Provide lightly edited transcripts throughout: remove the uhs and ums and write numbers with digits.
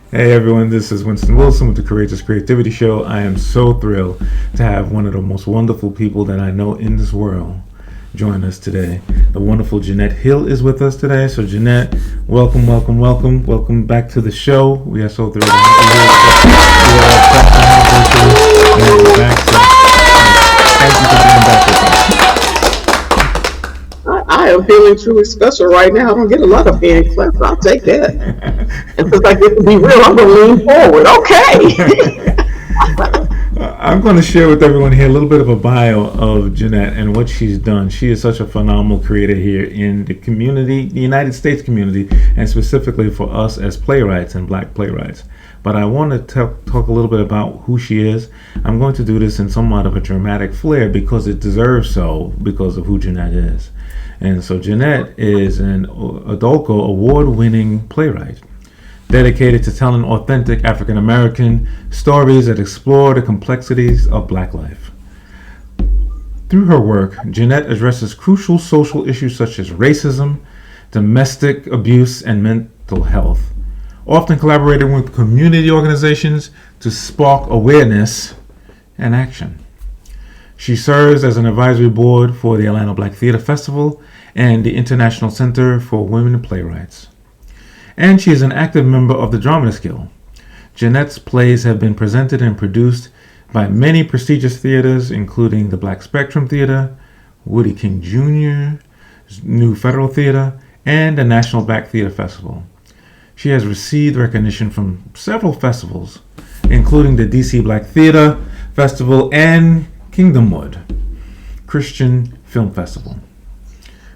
Hey everyone, this is Winston Wilson with the Courageous Creativity Show. I am so thrilled to have one of the most wonderful people that I know in this world join us today. The wonderful Jeanette Hill is with us today. So Jeanette, welcome, welcome, welcome. Welcome back to the show. We are so thrilled to have you here. We are back. Thank you for being back with us. I am feeling truly special right now. I don't get a lot of hand claps. I'll take that. And since I get to be real, I'm going to lean forward. Okay. I'm going to share with everyone here a little bit of a bio of Jeanette and what she's done. She is such a phenomenal creator here in the community, the United States community, and specifically for us as playwrights and black playwrights. But I want to talk a little bit about who she is. I'm going to do this in somewhat of a dramatic flair because it deserves so, because of who Jeanette is. And so Jeanette is an Adolco award-winning playwright dedicated to telling authentic African American stories that explore the complexities of black life. Through her work, Jeanette addresses crucial social issues such as racism, domestic abuse, and mental health, often collaborating with community organizations to spark awareness and action. She serves as an advisory board for the Atlanta Black Theater Festival and the International Center for Women Playwrights. And she is an active member of the Dramatists Guild. Jeanette's plays have been presented and produced by many prestigious theaters, including the Black Spectrum Theater, Woody King Jr., New Federal Theater, and the National Black Theater Festival. She has received recognition from several festivals, including the DC Black Theater Festival and Kingdomwood Christian Film Festival.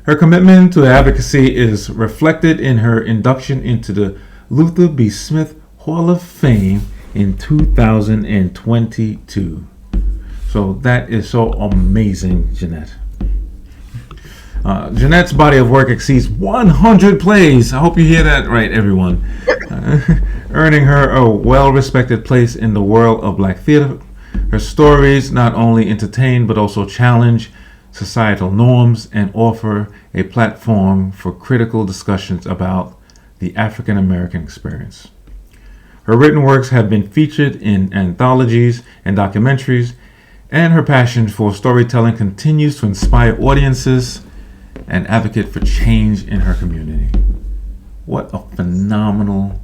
Her commitment to advocacy is reflected in her induction into the Luther B. Smith Hall of Fame in 2022. So that is so amazing, Jeanette. Jeanette's body of work exceeds 100 plays. I hope you hear that right, everyone. Earning her a well-respected place in the world of black theater. Her stories not only entertain but also challenge societal norms and offer a platform for critical discussions about the African American experience. Her written works have been featured in anthologies and documentaries, and her passion for storytelling continues to inspire audiences and advocate for change in her community. What a phenomenal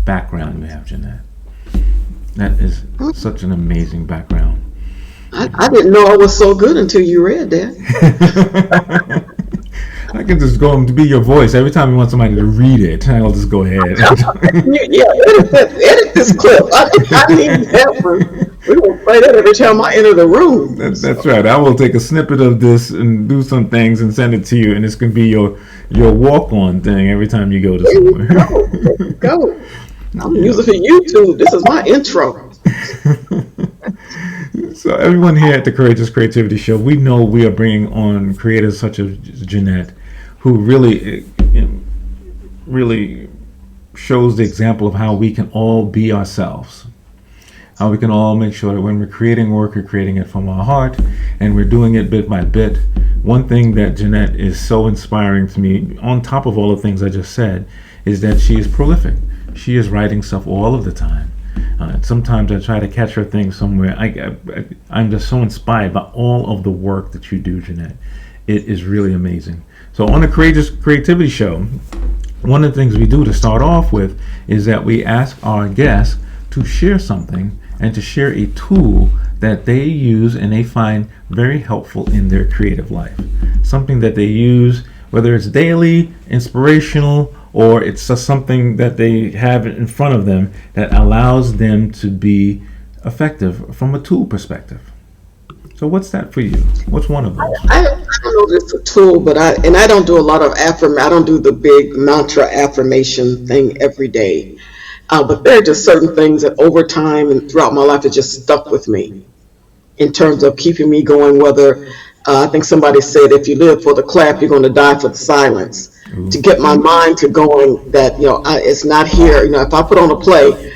background you have, Jeanette. That is such an amazing background. I didn't know I was so good until you read that. I can just go to be your voice. Every time you want somebody to read it, I'll just go ahead. Yeah, edit this clip. I need that one. We will play that every time I enter the room. That's right. I will take a snippet of this and do some things and send it to you, and it's going to be your walk-on thing every time you go to somewhere. There you go. I'm using it for YouTube. This is my intro. So everyone here at the Courageous Creativity Show, we know we are bringing on creators such as Jeanette, who really shows the example of how we can all be ourselves. How we can all make sure that when we're creating work, we're creating it from our heart, and we're doing it bit by bit. One thing that Jeanette is so inspiring to me, on top of all the things I just said, is that she is prolific. She is writing stuff all of the time. Sometimes I try to catch her thing somewhere. I'm just so inspired by all of the work that you do, Jeanette. It is really amazing. So on the Courageous Creativity Show, one of the things we do to start off with is that we ask our guests to share something and to share a tool that they use and they find very helpful in their creative life. Something that they use, whether it's daily, inspirational, or it's just something that they have in front of them that allows them to be effective from a tool perspective. So what's that for you? What's one of those? I don't know if it's a tool, but I don't do a lot of I don't do the big mantra affirmation thing every day. But there are just certain things that over time and throughout my life have just stuck with me in terms of keeping me going, whether I think somebody said, if you live for the clap, you're going to die for the silence. Ooh. To get my mind to going that, it's not here. If I put on a play,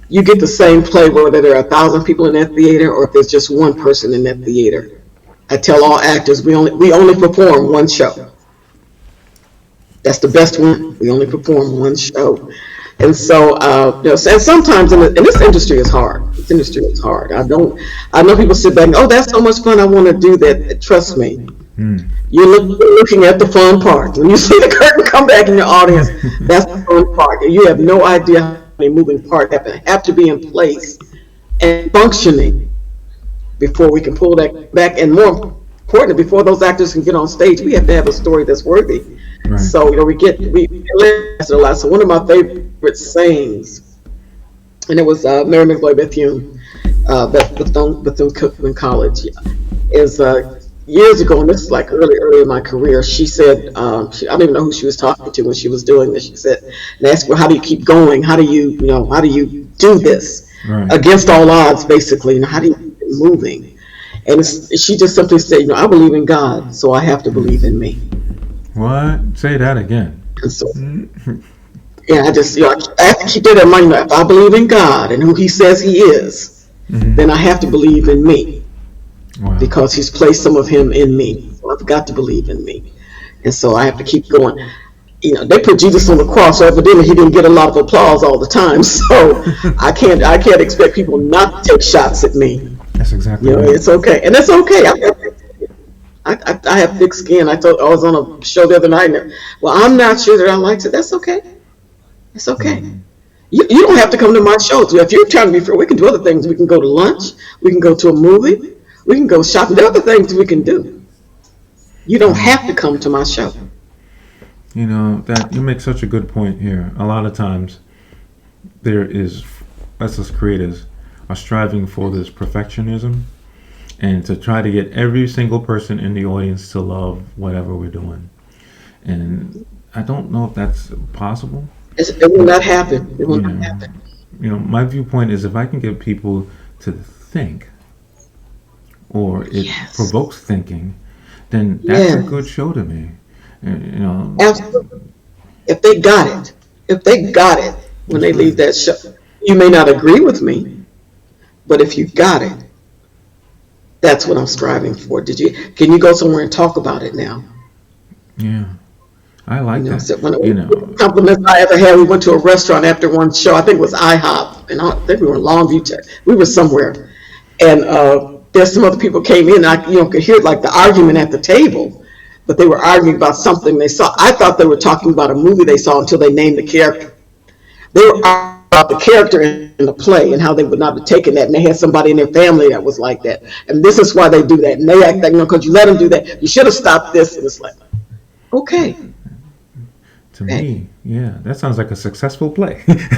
you get the same play whether there are 1,000 people in that theater or if there's just one person in that theater. I tell all actors, we only perform one show. That's the best one. We only perform one show. And so, and sometimes in this industry is hard. This industry is hard. I know people sit back and, oh, that's so much fun. I want to do that. Trust me. You're looking at the fun part. When you see the curtain come back in your audience, that's the fun part. And you have no idea how many moving parts have to be in place and functioning before we can pull that back. And more importantly, before those actors can get on stage, we have to have a story that's worthy. Right. So we a lot. So one of my favorite sayings, and it was Mary McLeod Bethune, Bethune-Cookman College, is years ago, and this is like early in my career. She said, I don't even know who she was talking to when she was doing this. She said, and asked, well, how do you keep going? How do you do this against all odds, basically? And how do you keep it moving? And she just simply said, I believe in God, so I have to believe in me. What? Say that again. And so, yeah, I just, I have to keep that in mind. If I believe in God and who He says He is, then I have to believe in me. Wow. Because He's placed some of Him in me. So I've got to believe in me. And so I have to keep going. They put Jesus on the cross, so evidently He didn't get a lot of applause all the time. So I can't expect people not to take shots at me. That's exactly right. It's okay. And that's okay. I have thick skin. I was on a show the other night. Well, I'm not sure that I liked it. That's okay. It's okay. You don't have to come to my shows. If you're trying to be free, we can do other things. We can go to lunch. We can go to a movie. We can go shopping. There are other things we can do. You don't have to come to my show. That you make such a good point here. A lot of times us as creators are striving for this perfectionism and to try to get every single person in the audience to love whatever we're doing. And I don't know if that's possible. It will not happen. It will not happen. My viewpoint is if I can get people to think, or it provokes thinking, then that's a good show to me. Absolutely. If they got it when they leave that show, you may not agree with me, but if you got it, that's what I'm striving for. Can you go somewhere and talk about it now? Yeah. I like that. So compliments I ever had, we went to a restaurant after one show. I think it was IHOP, and I think we were in Longview. We were somewhere, and there's some other people came in. And I could hear like the argument at the table, but they were arguing about something they saw. I thought they were talking about a movie they saw until they named the character. They were arguing about the character in the play and how they would not have taken that, and they had somebody in their family that was like that, and this is why they do that, and they act like because you let them do that, you should have stopped this, and it's like, okay. To me, that sounds like a successful play. That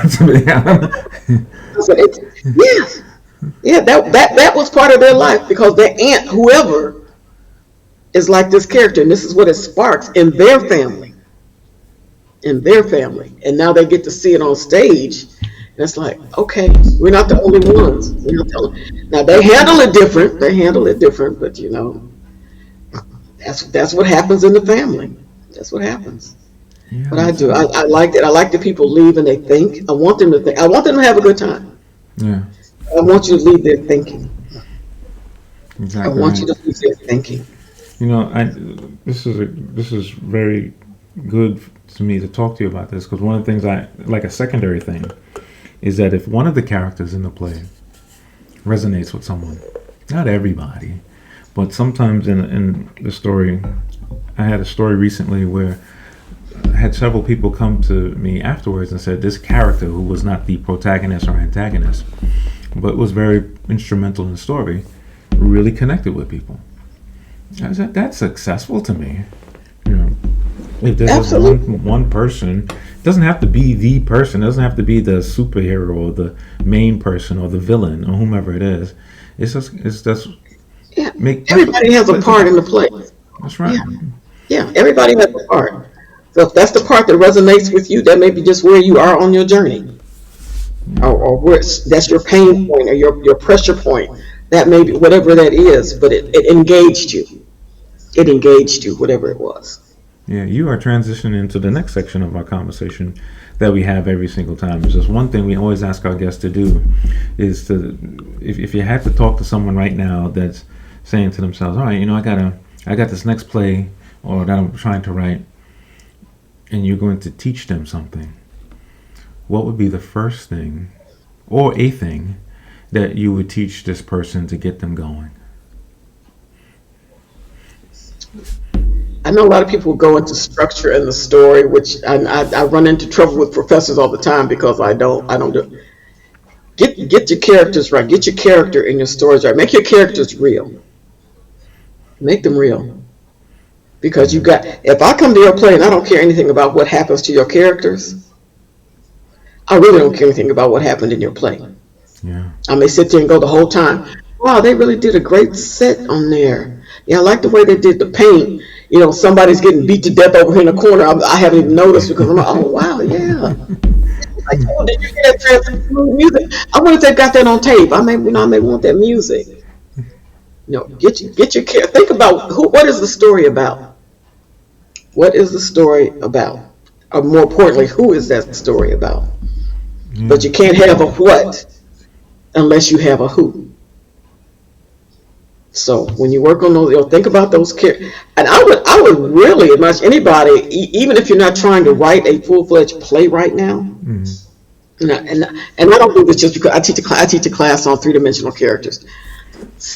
was part of their life because their aunt, whoever, is like this character, and this is what it sparks in their family. And now they get to see it on stage, and it's like, okay, we're not the only ones. Now they handle it different, but that's what happens in the family. That's what happens. Yeah, but I do. I like that. I like that people leave and they think. I want them to think. I want them to have a good time. Yeah. I want you to leave there thinking. Exactly. I want you to leave there thinking. This is very good to me to talk to you about this, because one of the things a secondary thing is that if one of the characters in the play resonates with someone, not everybody, but sometimes in the story, I had a story recently where I had several people come to me afterwards and said this character, who was not the protagonist or antagonist, but was very instrumental in the story, really connected with people. I said, that's successful to me. If there's one person, it doesn't have to be the person, it doesn't have to be the superhero or the main person or the villain or whomever it is. It's just everybody has a part in the play. That's right. Yeah, everybody has a part. So if that's the part that resonates with you, that may be just where you are on your journey, or where that's your pain point or your pressure point. That may be whatever that is, but it engaged you. It engaged you, whatever it was. Yeah, you are transitioning into the next section of our conversation that we have every single time. There's just one thing we always ask our guests to do is if you had to talk to someone right now that's saying to themselves, all right, I got this next play or that I'm trying to write, and you're going to teach them something. what would be the first thing or a thing that you would teach this person to get them going? I know a lot of people go into structure in the story, which I run into trouble with professors all the time because I don't do. Get your characters right. Get your character in your stories right. Make your characters real. Make them real. Because if I come to your play and I don't care anything about what happens to your characters, I really don't care anything about what happened in your play. Yeah. I may sit there and go the whole time, wow, they really did a great set on there. Yeah, I like the way they did the paint. Somebody's getting beat to death over here in the corner. I haven't even noticed because I'm like, oh, wow, yeah. Like, oh, did you hear that transcript music? I wonder if they got that on tape. I may want that music. Get your care. Think about what is the story about? What is the story about? Or more importantly, who is that story about? Yeah. But you can't have a what unless you have a who. So when you work on those, think about those characters. And I would really advise anybody, even if you're not trying to write a full-fledged play right now. Mm-hmm. And I don't do this just because I teach a class on three-dimensional characters.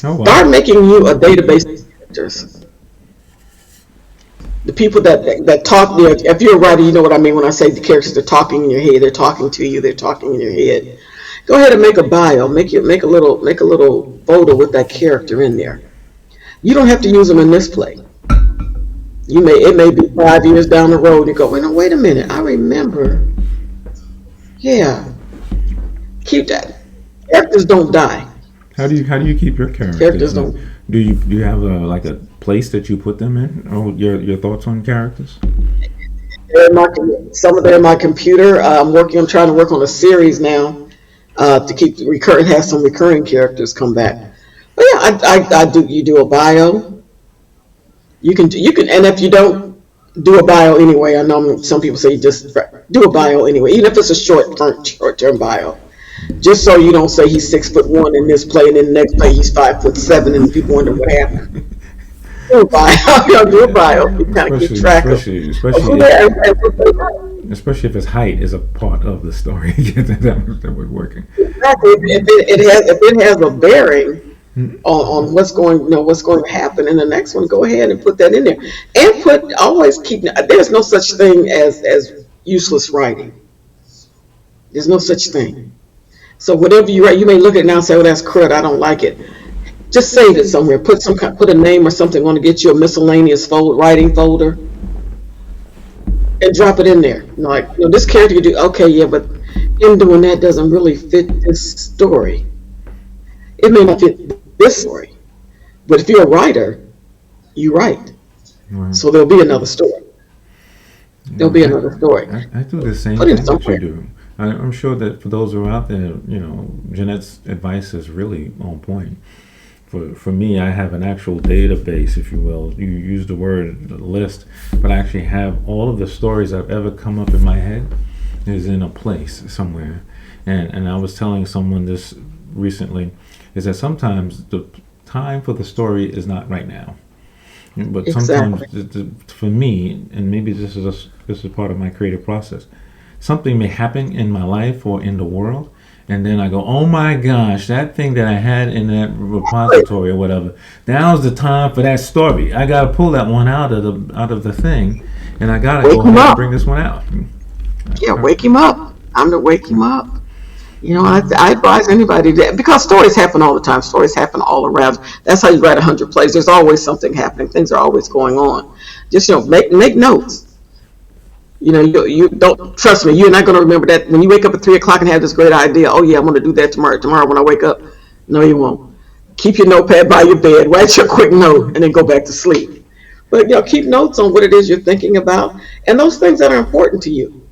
Oh, wow. Start making you a database of characters. The people that talk, if you're a writer, you know what I mean when I say the characters are talking in your head. They're talking to you. They're talking in your head. Go ahead and make a bio. Make a little photo with that character in there. You don't have to use them in this play. It may be 5 years down the road. And you go, wait a minute. I remember. Yeah. Keep that. Characters don't die. How do you keep your characters? Characters don't. Do you have a place that you put them in? Or your thoughts on characters? Some of them in my computer. I'm trying to work on a series now. To keep have some recurring characters come back. But yeah, I do. You do a bio. You can, and if you don't do a bio anyway, I know some people say you just do a bio anyway, even if it's a short term bio, just so you don't say he's 6'1" in this play, and then the next play he's 5'7", and people wonder what happened. Do a bio. Do a bio. You kind of keep track of who they are. Especially if his height is a part of the story that we're working. Exactly. If it has a bearing on what's going to happen in the next one, go ahead and put that in there. And there's no such thing as useless writing. There's no such thing. So whatever you write, you may look at it now and say, "Oh, that's crud. I don't like it." Just save it somewhere. Put a name or something on to get you a miscellaneous writing folder. And drop it in there. This character you do, okay, yeah, but him doing that doesn't really fit this story. It may not fit this story. But if you're a writer, you write. Right. So there'll be another story. There'll be another story. I do the same thing that you do. I'm sure that for those who are out there, Jeanette's advice is really on point. For me, I have an actual database, if you will. You use the word list, but I actually have all of the stories that have ever come up in my head is in a place somewhere. And I was telling someone this recently, is that sometimes the time for the story is not right now. But sometimes, for me, and maybe this is part of my creative process, something may happen in my life or in the world, and then I go, oh my gosh, that thing that I had in that repository or whatever, now's the time for that story. I gotta pull that one out of the thing, and I gotta go ahead and bring this one out. Yeah, wake him up. I'm to wake him up. I advise anybody that, because stories happen all the time. Stories happen all around. That's how you write 100 plays. There's always something happening. Things are always going on. Just make notes. You don't, trust me, you're not going to remember that when you wake up at 3 o'clock and have this great idea. Oh yeah, I'm going to do that tomorrow when I wake up. No, you won't. Keep your notepad by your bed, write your quick note, and then go back to sleep. But keep notes on what it is you're thinking about and those things that are important to you.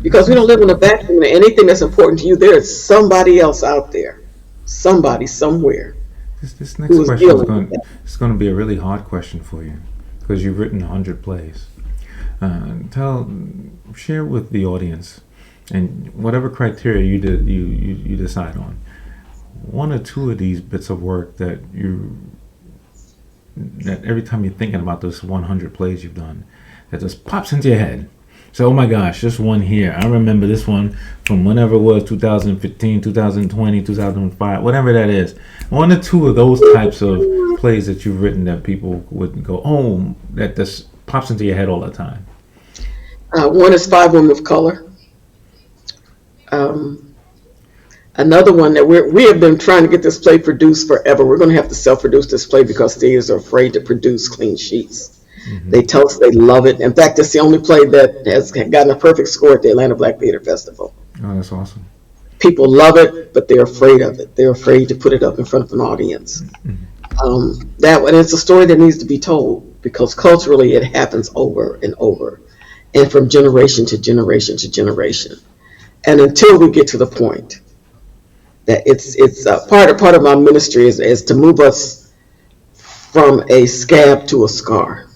Because we don't live in a vacuum, and anything that's important to you, there is somebody else out there, somebody somewhere. This next question is going to be a really hard question for you because you've written 100 plays. Share with the audience, and whatever criteria you decide on, one or two of these bits of work that every time you're thinking about those 100 plays you've done, that just pops into your head. So, oh my gosh, this one here. I remember this one from whenever it was, 2015, 2020, 2005, whatever that is. One or two of those types of plays that you've written that people would go, oh, that this pops into your head all the time. One is Five Women of Color. Another one that we have been trying to get this play produced forever. We're going to have to self-produce this play because theaters are afraid to produce clean sheets. Mm-hmm. They tell us they love it. In fact, it's the only play that has gotten a perfect score at the Atlanta Black Theater Festival. Oh, that's awesome. People love it, but they're afraid of it. They're afraid to put it up in front of an audience. Mm-hmm. And it's a story that needs to be told because culturally it happens over and over and from generation to generation to generation. And until we get to the point that it's part of my ministry is to move us from a scab to a scar.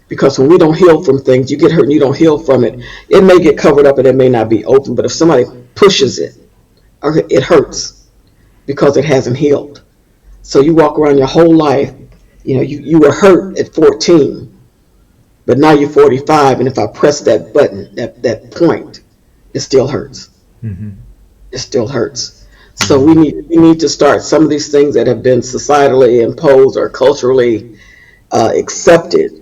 Because when we don't heal from things, you get hurt and you don't heal from it. It may get covered up and it may not be open, but if somebody pushes it, it hurts because it hasn't healed. So you walk around your whole life, you were hurt at 14, but now you're 45, and if I press that button, that point, it still hurts. Mm-hmm. It still hurts. So we need to start some of these things that have been societally imposed or culturally accepted.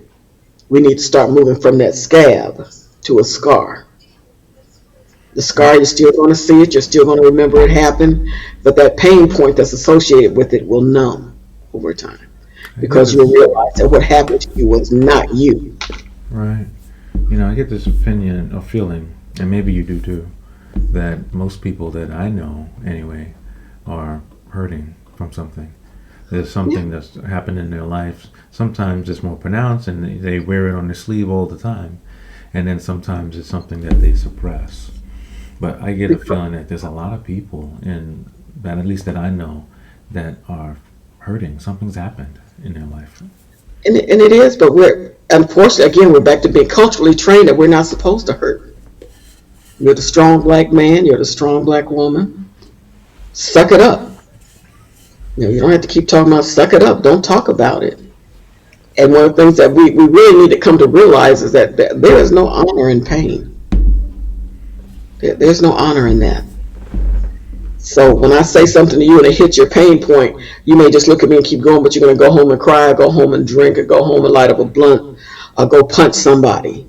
We need to start moving from that scab to a scar. The scar, you're still going to see it. You're still going to remember it happened. But that pain point that's associated with it will numb over time. Because you'll realize that what happened to you was not you. Right. I get this opinion or feeling, and maybe you do too, that most people that I know anyway are hurting from something. There's something that's happened in their life. Sometimes it's more pronounced and they wear it on their sleeve all the time. And then sometimes it's something that they suppress. But I get a feeling that there's a lot of people at least that I know, that are hurting. Something's happened in their life. And it is, but unfortunately, again, we're back to being culturally trained that we're not supposed to hurt. You're the strong black man. You're the strong black woman. Suck it up. You don't have to keep talking about suck it up. Don't talk about it. And one of the things that we really need to come to realize is that there is no honor in pain. There's no honor in that. So when I say something to you and it hits your pain point, you may just look at me and keep going, but you're going to go home and cry, or go home and drink, or go home and light up a blunt, or go punch somebody.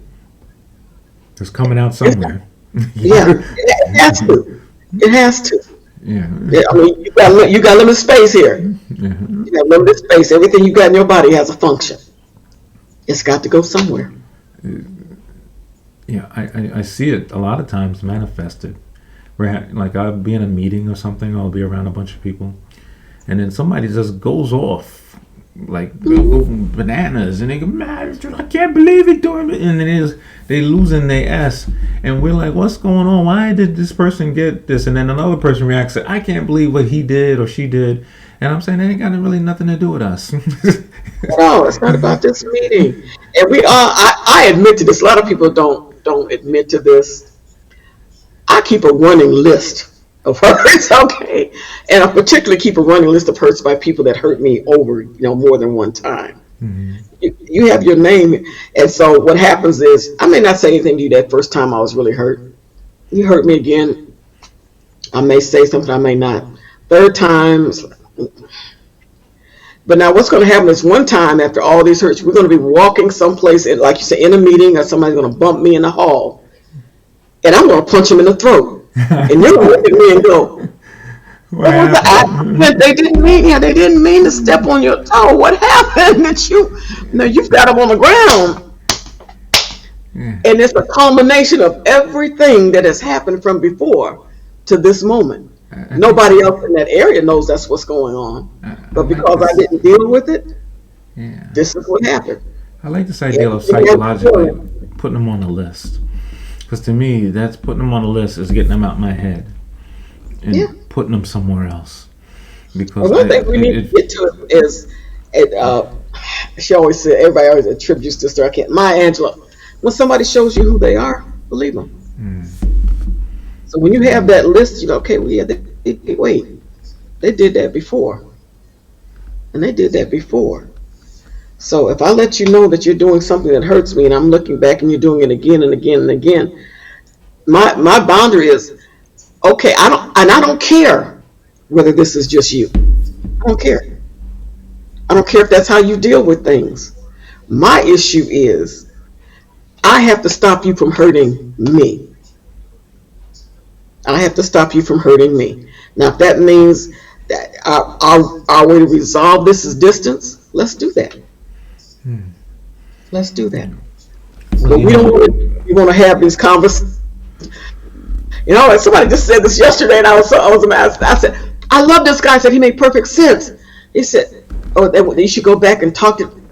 It's coming out somewhere. Yeah, it has to. It has to. Yeah. I mean, you got limited space here. Yeah. You got limited space. Everything you got in your body has a function. It's got to go somewhere. Yeah, I see it a lot of times manifested. Where like I'll be in a meeting or something, I'll be around a bunch of people, and then somebody just goes off like bananas, and they go, man, I can't believe it, doing it, and they losing their ass, and we're like, what's going on? Why did this person get this? And then another person reacts, I can't believe what he did or she did, and I'm saying that ain't got really nothing to do with us. No, it's not about this meeting, and we are. I admit to this. A lot of people don't admit to this. I keep a running list of hurts, okay? And I particularly keep a running list of hurts by people that hurt me over, more than one time. Mm-hmm. You have your name. And so what happens is, I may not say anything to you that first time I was really hurt. You hurt me again, I may say something, I may not. Third time, but now what's going to happen is one time after all these hurts, we're going to be walking someplace, like you say, in a meeting, or somebody's going to bump me in the hall. And I'm going to punch him in the throat. And you're going to look at me and go, what was the accident? They didn't mean to step on your toe. What happened? You've got them on the ground. Yeah. And it's a culmination of everything that has happened from before to this moment. Nobody else in that area knows that's what's going on. But because I didn't deal with it, this is what happened. I like this idea of psychologically putting them on the list. Because to me, that's putting them on the list is getting them out my head and putting them somewhere else. Because one thing we need to get to is, she always said, everybody always attributes this to her. Maya Angelou, when somebody shows you who they are, believe them. So when you have that list, okay, wait, they did that before. And they did that before. So if I let you know that you're doing something that hurts me, and I'm looking back and you're doing it again and again and again, my boundary is okay. I don't care whether this is just you. I don't care. I don't care if that's how you deal with things. My issue is I have to stop you from hurting me. I have to stop you from hurting me. Now, if that means that our way to resolve this is distance, let's do that. Hmm. Let's do that. Well, But you we don't know, want to, we want to have these conversations. You know, and somebody just said this yesterday, and I was amazed. I said, I love this guy. I said he made perfect sense. He said, oh, you should go back and talk to.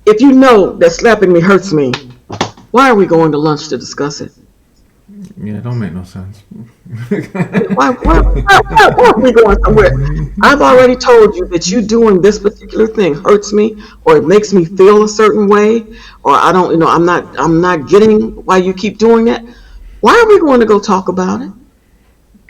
If you know that slapping me hurts me, why are we going to lunch to discuss it? yeah, it don't make no sense. Why are we going somewhere? I've already told you that you doing this particular thing hurts me, or it makes me feel a certain way, or I don't, I'm not getting why you keep doing that. Why are we going to go talk about it?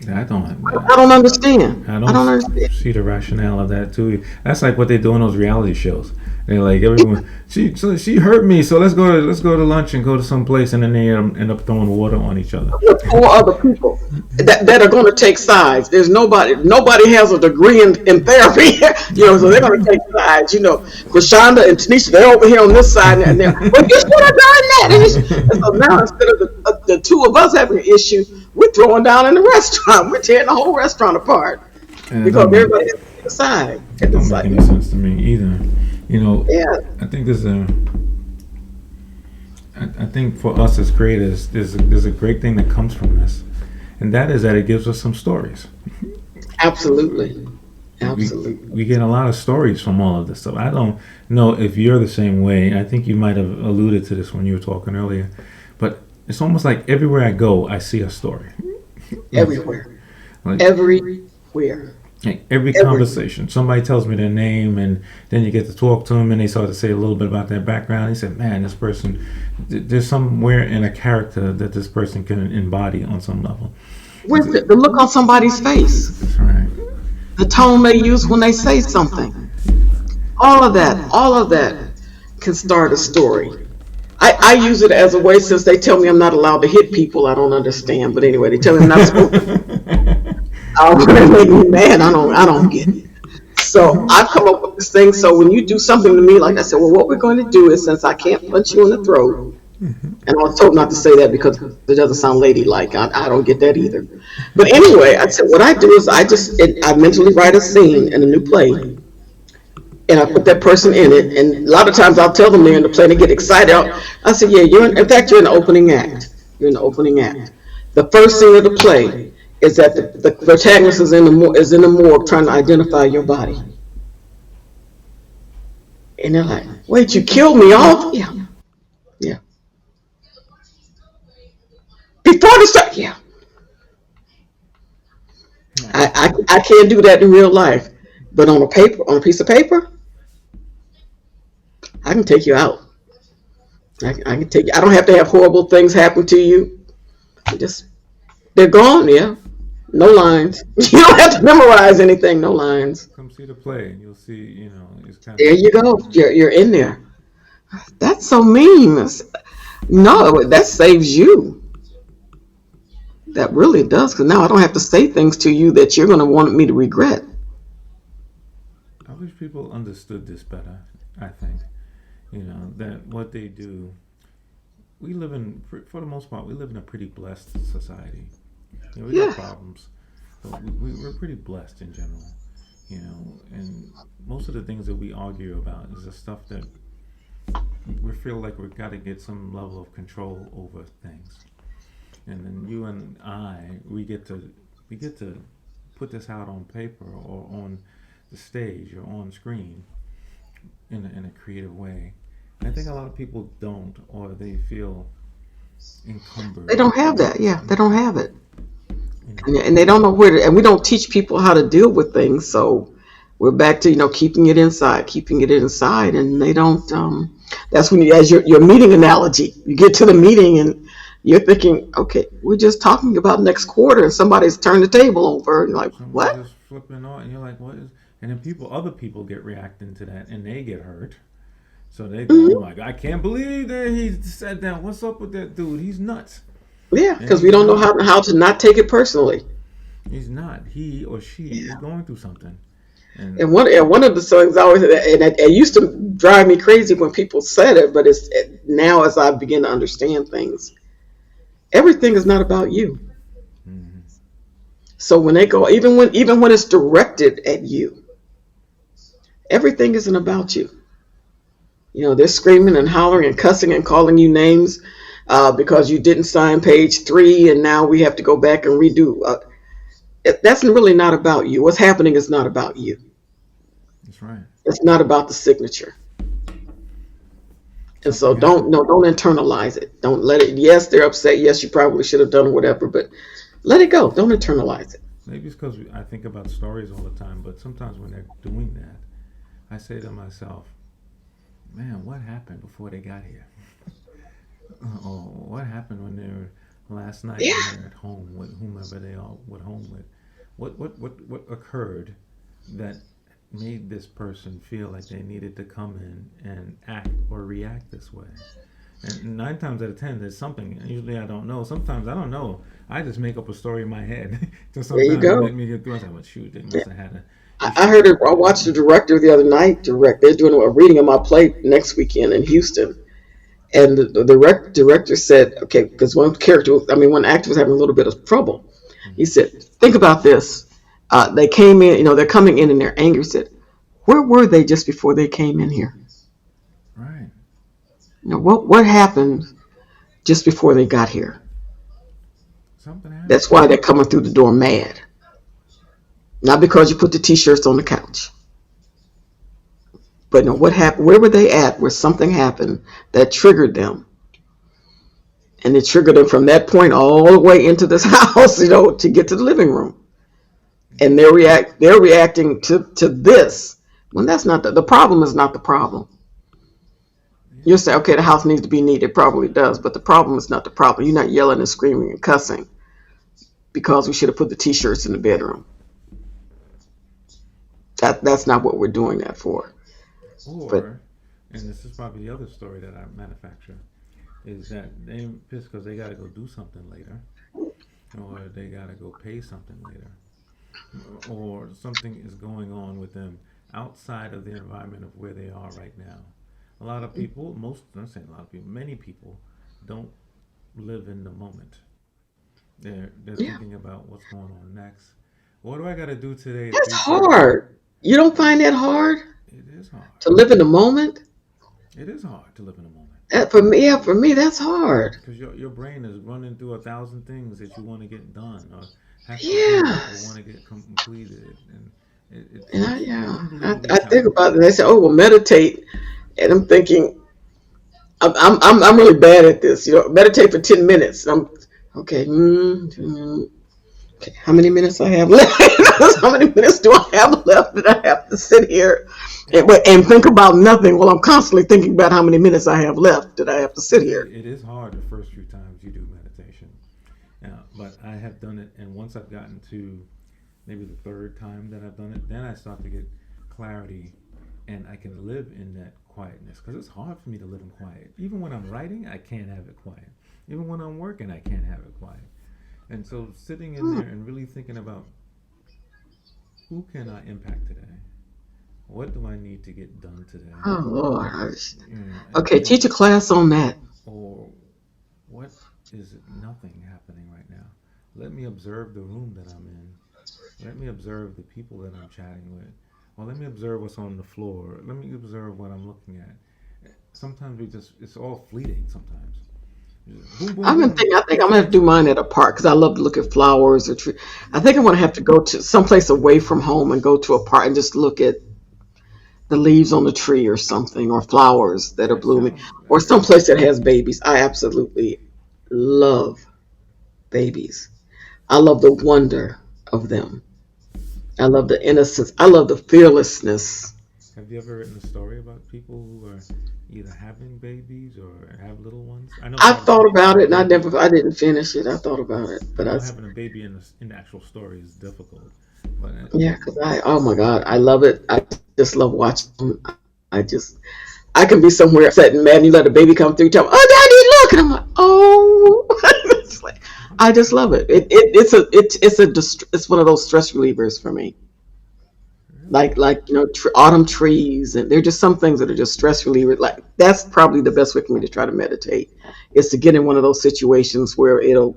I don't. I don't understand. I I don't don't understand. see the rationale of that too. That's like what they do in those reality shows. They're like everyone. She hurt me, so let's go to lunch and go to some place, and then they end up throwing water on each other. With four other people that are going to take sides. There's nobody has a degree in therapy, so they're going to take sides. Krishanda and Tanisha, they're over here on this side, and they're, well, you should have done that. And so now instead of the two of us having an issue, we're throwing down in the restaurant. We're tearing the whole restaurant apart And because everybody has to take a side. it don't make any sense to me either. Yeah. I think I think for us as creators, there's a great thing that comes from this, and that is that it gives us some stories. Absolutely. We, Absolutely. we get a lot of stories from all of this stuff. I don't know if you're the same way. I think you might have alluded to this when you were talking earlier, but it's almost like everywhere I go, I see a story. Everywhere. Like, Everywhere. like every conversation, somebody tells me their name, and then you get to talk to them, and they start to say a little bit about their background. He said, "Man, this person, there's somewhere in a character that this person can embody on some level." Where's the look on somebody's face? That's right. The tone they use when they say something. All of that can start a story. I use it as a way, since they tell me I'm not allowed to hit people. I don't understand, but anyway, they tell me I'm not supposed to. They make me mad. I don't get it. So I've come up with this thing. So when you do something to me, like I said, well, what we're going to do is, since I can't punch you in the throat, and I was told not to say that because it doesn't sound ladylike. I don't get that either. But anyway, I said what I do is I mentally write a scene in a new play, and I put that person in it. And a lot of times I'll tell them they're in the play, and they get excited. I said, yeah, in fact, you're in the opening act. You're in the opening act. The first scene of the play is that the protagonist is in the morgue trying to identify your body. And they're like, wait, you killed me off? Yeah, yeah. Before the start, yeah. I can't do that in real life, but on a piece of paper, I can take you out. I can take you. I don't have to have horrible things happen to you. Just they're gone. Yeah, no lines. You don't have to memorize anything. No lines. Come see the play, and you'll see. It's kind There you go. You're in there. That's so mean. No, that saves you. That really does, because now I don't have to say things to you that you're going to want me to regret. I wish people understood this better. I think, that what they do. We live for the most part, we live in a pretty blessed society. We Yeah. have problems, but we're pretty blessed in general. And most of the things that we argue about is the stuff that we feel like we've got to get some level of control over things. And then you and I, we get to put this out on paper or on the stage or on screen in a creative way. And I think a lot of people don't, or they feel encumbered. They don't have that. Yeah, they don't have it. You And they don't know where to, and we don't teach people how to deal with things. So we're back to, keeping it inside, and they don't, that's when as your meeting analogy, you get to the meeting and you're thinking, okay, we're just talking about next quarter, and somebody's turned the table over, and you're like, Somebody what? just flipping on, and you're like, what is? And then other people get reacting to that, and they get hurt. So they go, oh Hmm. my God, I can't believe that he said that. What's up with that dude? He's nuts. Yeah, And because we he's don't know not. how to not take it personally. He's not. He or she is Yeah. going through something. And And one of the songs I always, and it used to drive me crazy when people said it, but now as I begin to understand things, everything is not about you. mhm, So when they go, even when it's directed at you, everything isn't about you. They're screaming and hollering and cussing and calling you names because you didn't sign page 3, and now we have to go back and redo. That's really not about you. What's happening is not about you. that's right. It's not about the signature. And so Something happened. don't internalize it. Don't let it. Yes, they're upset. Yes, you probably should have done whatever, but let it go. Don't internalize it. Maybe it's because I think about stories all the time, but sometimes when they're doing that, I say to myself, man, what happened before they got here? Or what happened when they were last night when Yeah. they're at home with whomever they are at home with? What occurred that made this person feel like they needed to come in and act or react this way? And 9 times out of 10, there's something. Usually, I don't know. Sometimes I don't know. I just make up a story in my head. So There you sometimes they let go. me get through. I say, "Well, shoot, they Yeah. must have had an I issue heard with it. it." I watched the director the other night direct. They're doing a reading of my play next weekend in Houston, and the director said, okay, because one actor was having a little bit of trouble. He Mhm. said, think about this. They came in. They're coming in and they're angry. He said, where were they just before they came in here? Right. What happened just before they got here? Something That's happened. why they're coming through the door mad. Not because you put the t-shirts on the couch. But no, That's what right. happened? Where were they at? Where something happened that triggered them, and it triggered them from that point all the way into this house, to get to the living room. And Yeah. they're reacting to this when that's not the problem. Is not the problem. You'll Yeah. say, okay, the house needs to be neat. It probably does, but the problem is not the problem. You're not yelling and screaming and cussing because we should have put the t-shirts in the bedroom. That's not what we're doing that for. But Or, and this is probably the other story that I manufacture, is that they pissed because they got to go do something later, or they got to go pay something later, or something is going on with them outside of the environment of where they are right now. A lot of people, I'm saying a lot of people, many people don't live in the moment. They're yeah, thinking about what's going on next. What do I got to do today to that's be better? hard. You don't find that hard It is hard. to live in the moment? It is hard to live in a moment For me, yeah, for me, that's hard. because your brain is running through 1,000 things that you want to get done or have to do or want Yes. to get completed, and And it's yeah, unbelievably I think challenging. about it and they say, oh, well, meditate. And I'm thinking, I'm really bad at this. Meditate for 10 minutes. Okay. Okay. How many minutes I have left? How many minutes do I have left that I have to sit here It, and think about nothing? Well, I'm constantly thinking about how many minutes I have left that I have to sit it here. it is hard the first few times you do meditation. Now, but I have done it, and once I've gotten to maybe the third time that I've done it, then I start to get clarity, and I can live in that quietness because it's hard for me to live in quiet. Even when I'm writing, I can't have it quiet. Even when I'm working, I can't have it quiet. And so sitting in Hmm. there and really thinking about who can I impact today? What do I need to get done today? Oh, Lord. You know, Okay, teach a class on that. or what is nothing happening right now? Let me observe the room that I'm in. Let me observe the people that I'm chatting with. Or let me observe what's on the floor. Let me observe what I'm looking at. Sometimes it's all fleeting sometimes. Boom, boom, boom. I think I'm gonna have to do Next. mine at a park because I love to look at flowers or trees. I think I'm gonna have to go to someplace away from home and go to a park and just look at the leaves on the tree or something, or flowers that are blooming, or That sounds someplace that has babies. I absolutely love babies. I love the wonder of them. I love the innocence. I love the fearlessness. Have you ever written a story about people who are either having babies or have little ones? I know I having thought about a it and baby. I didn't finish it. I thought about it, I but know having a baby in the actual story is difficult, but yeah, because oh my God, I love it. I just love watching. I just I can be somewhere upset and mad, and you let a baby come through, tell me, "Oh, Daddy, look," and I'm like, "Oh," it's like, I just love it. It's one of those stress relievers for me. Like autumn trees, and there are just some things that are just stress relievers. Like that's probably the best way for me to try to meditate, is to get in one of those situations where it'll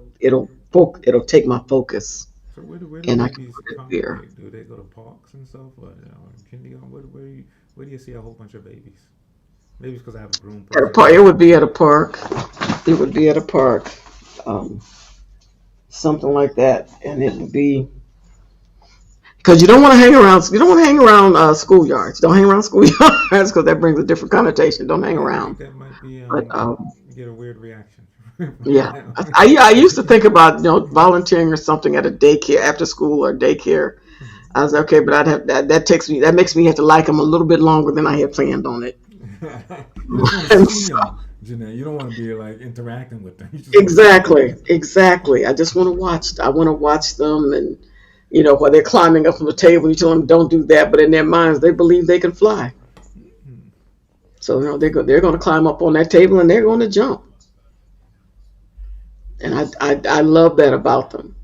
take my focus, So where do and I can babies put it there. congregate? Do they go to parks and stuff, or kindergarten? Where do you see a whole bunch of babies? Maybe it's because I have a grown At a person in park, my it would house. be at a park. It would be at a park, um, something like that, and it would be because you don't want to hang around. You don't want to hang around schoolyards. Don't hang around schoolyards because that brings a different connotation. Don't hang Yeah, I around. think that might be But get a weird reaction. yeah, I used to think about volunteering or something at a daycare, after school or daycare. I was okay, but that makes me have to like them a little bit longer than I had planned on it. You just want to And see so, them, Jeanette. You don't want to be like interacting with them. You just want to see them. exactly. I just want to watch. I want to watch them, and while they're climbing up from the table, you tell them don't do that, but in their minds they believe they can fly. So they're going to climb up on that table and they're going to jump, and I love that about them.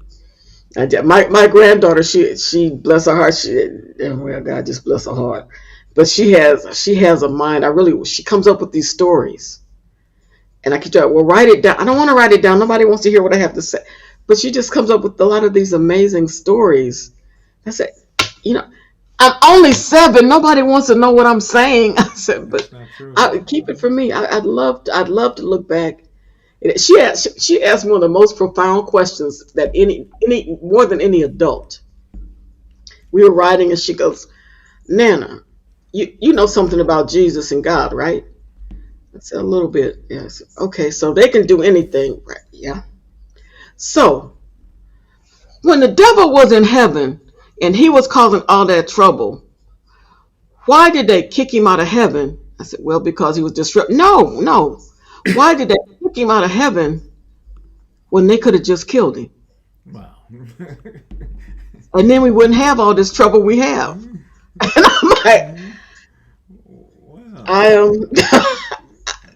My granddaughter, she bless her heart, well, God just bless her heart, but she has a mind. She comes up with these stories, and I keep telling her, well, write it down. I don't want to write it down. Nobody wants to hear what I have to say, but she just comes up with a lot of these amazing stories. I said, you know, I'm only 7. Nobody wants to know what I'm saying. I said, but That's not true. keep it for me. I'd love to look back. She asked one of the most profound questions that any more than any adult. We were riding, and she goes, "Nana, you know something about Jesus and God, right?" I said, "A little bit." Yes. Okay, so they can do anything, right? Yeah. So when the devil was in heaven and he was causing all that trouble, why did they kick him out of heaven? I said, "Well, because he was disrupting." No, no. Why did they kick him out of heaven when they could have just killed him? Wow. And then we wouldn't have all this trouble we have. And I'm like, Wow. I am,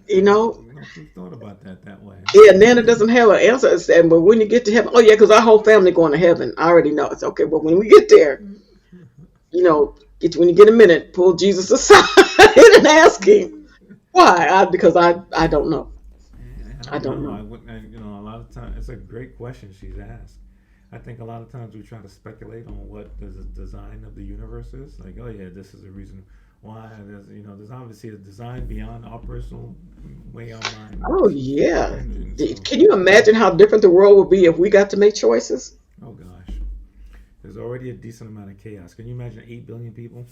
you know, Who thought about that way? yeah, Nana doesn't have an answer. I said, but when you get to heaven, oh yeah, because our whole family going to heaven. I already know. It's okay, but when we get there, when you get a minute, pull Jesus aside and ask him why. Because I don't know. I I don't don't know. know. I wouldn't. A lot of times it's a great question she's asked. I think a lot of times we try to speculate on what the design of the universe is. Like, oh yeah, this is the reason why. There's obviously a design beyond our personal way our mind Oh works. yeah. And so, Can you imagine how different the world would be if we got to make choices? oh gosh, there's already a decent amount of chaos. Can you imagine 8 billion people?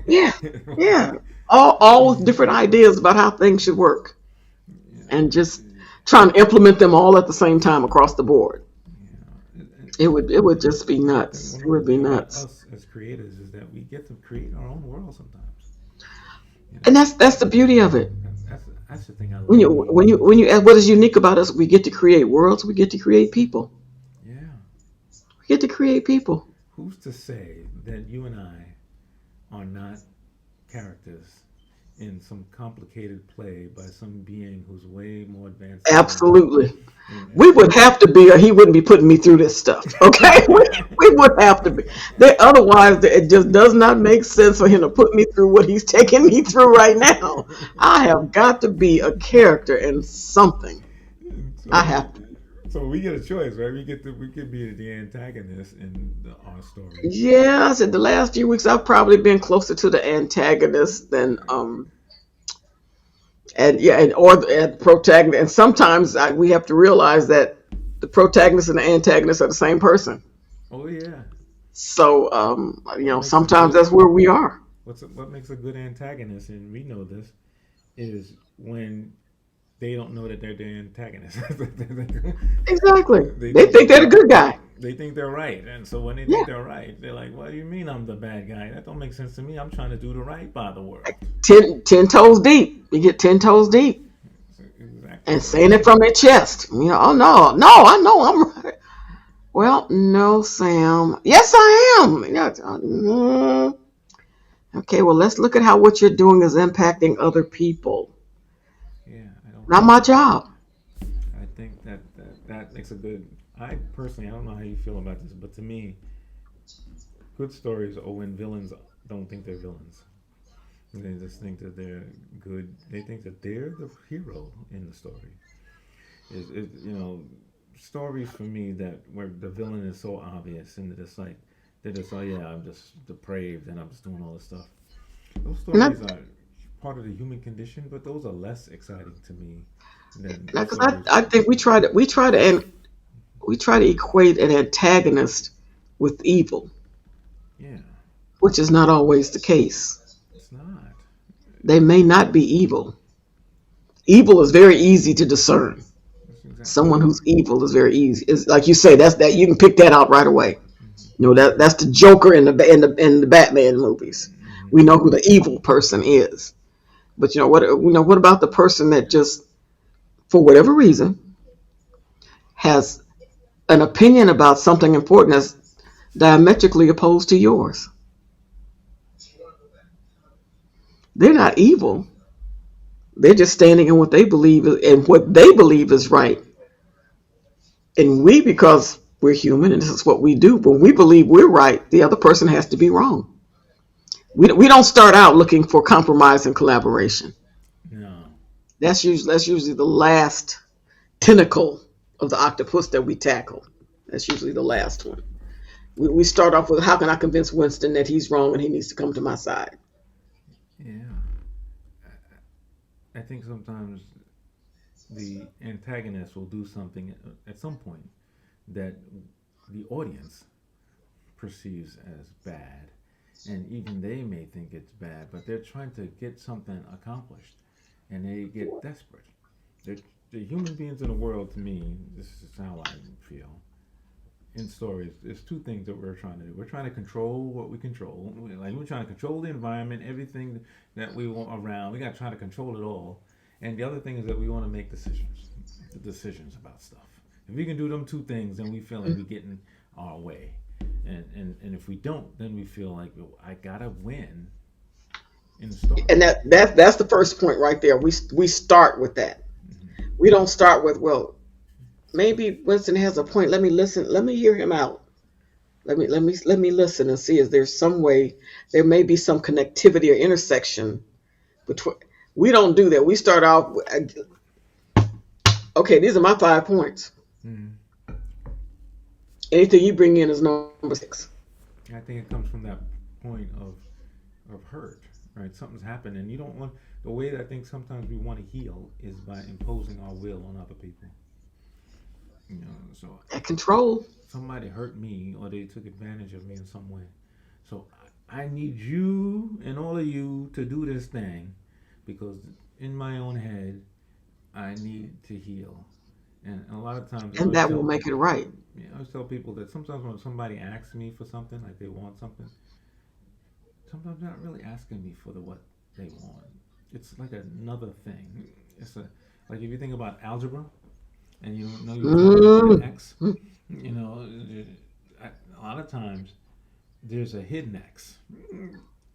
Yeah, yeah. All with different ideas about how things should work, and just trying to implement them all at the same time across the board. It would just be I think nuts. one It of would the be things about nuts. us as creators is that we get to create our own world sometimes. You And know, that's the beauty of it. that's the thing I When love you about when you when you ask what is unique about us, we get to create worlds. We get to create people. yeah. We get to create people. Who's to say that you and I are not characters in some complicated play by some being who's way more advanced than we are? Absolutely. We And would have to be, or he wouldn't be putting me through this stuff. Okay, we would have to be. Otherwise, it just does not make sense for him to put me through what he's taking me through right now. I have got to be a character in something. I so, have to. so we get a choice, right? We could be the antagonist in our story. Yeah, I said the last few weeks I've probably been closer to the antagonist than and yeah, and protagonist. And sometimes we have to realize that the protagonist and the antagonist are the same person. Oh yeah. So What makes a sometimes good that's where we are. what makes a good antagonist, and we know this, is when they don't know that they're the antagonist. Exactly. they They think think they're the good guy. they think they're right, and so when they Yeah. think they're right, they're like, "What do you mean I'm the bad guy? That don't make sense to me. I'm trying to do the right by the world." Ten toes deep. You get 10 toes deep Exactly. and saying it from their chest. Oh no, no, I know I'm right. Well, no, Sam. Yes, I am. Yeah, Okay, well, let's look at how what you're doing is impacting other people. Yeah, I don't Not think my that. job. I think that makes a good. I personally, I don't know how you feel about this, but to me, good stories are when villains don't think they're villains. They just think that they're good. They think that they're the hero in the story. Stories for me that where the villain is so obvious and they're just, oh yeah, I'm just depraved and I'm just doing all this stuff. Those Not stories are part of the human condition, but those are less exciting to me than because stories. I think we try to equate an antagonist with evil, Yeah, which is not always the case. it's not. They may not be evil. Evil is very easy to discern. That's exactly Someone right. who's evil is very easy. It's like you say, that's that you can pick that out right away. Hmm. You know that's the Joker in the Batman movies. Hmm. We know who the evil person is. But what about the person that just for whatever reason has an opinion about something important that's diametrically opposed to yours? They're not evil. They're just standing in what they believe and what they believe is right. And we, because we're human and this is what we do, when we believe we're right, the other person has to be wrong. We don't start out looking for compromise and collaboration. No. That's usually the last tentacle of the octopus that we tackle. That's usually the last one. We start off with how can I convince Winston that he's wrong and he needs to come to my side. Yeah. I think sometimes the antagonist will do something at some point that the audience perceives as bad, and even they may think it's bad, but they're trying to get something accomplished, and they get desperate. They're, the human beings in the world, to me, this is how I feel. In stories, there's two things that we're trying to do. We're trying to control what we control. Like we're trying to control the environment, everything that we want around. We got to try to control it all. And the other thing is that we want to make decisions about stuff. If we can do them two things, then we feel like we're getting our way. And if we don't, then we feel like, well, I gotta win in the story. And that's the first point right there. We start with that. Mm-hmm. We don't start with, well, maybe Winston has a point. Let me listen. Let me hear him out. Let me listen and see if there's some way there may be some connectivity or intersection between. We don't do that. We start off. Okay, these are my 5 points. Mm-hmm. Anything you bring in is number six. I think it comes from that point of hurt, right? Something's happened, and you don't want. The way that I think sometimes we want to heal is by imposing our will on other people. So That control. somebody hurt me or they took advantage of me in some way. So I need you and all of you to do this thing because in my own head I need to heal. And a lot of times And that will make it right. I always tell people that sometimes when somebody asks me for something, like they want something, sometimes they're not really asking me for the what they want. It's like another thing. It's a like if you think about algebra, and you know you're trying to get to the Mm. x, you know, a lot of times there's a hidden x.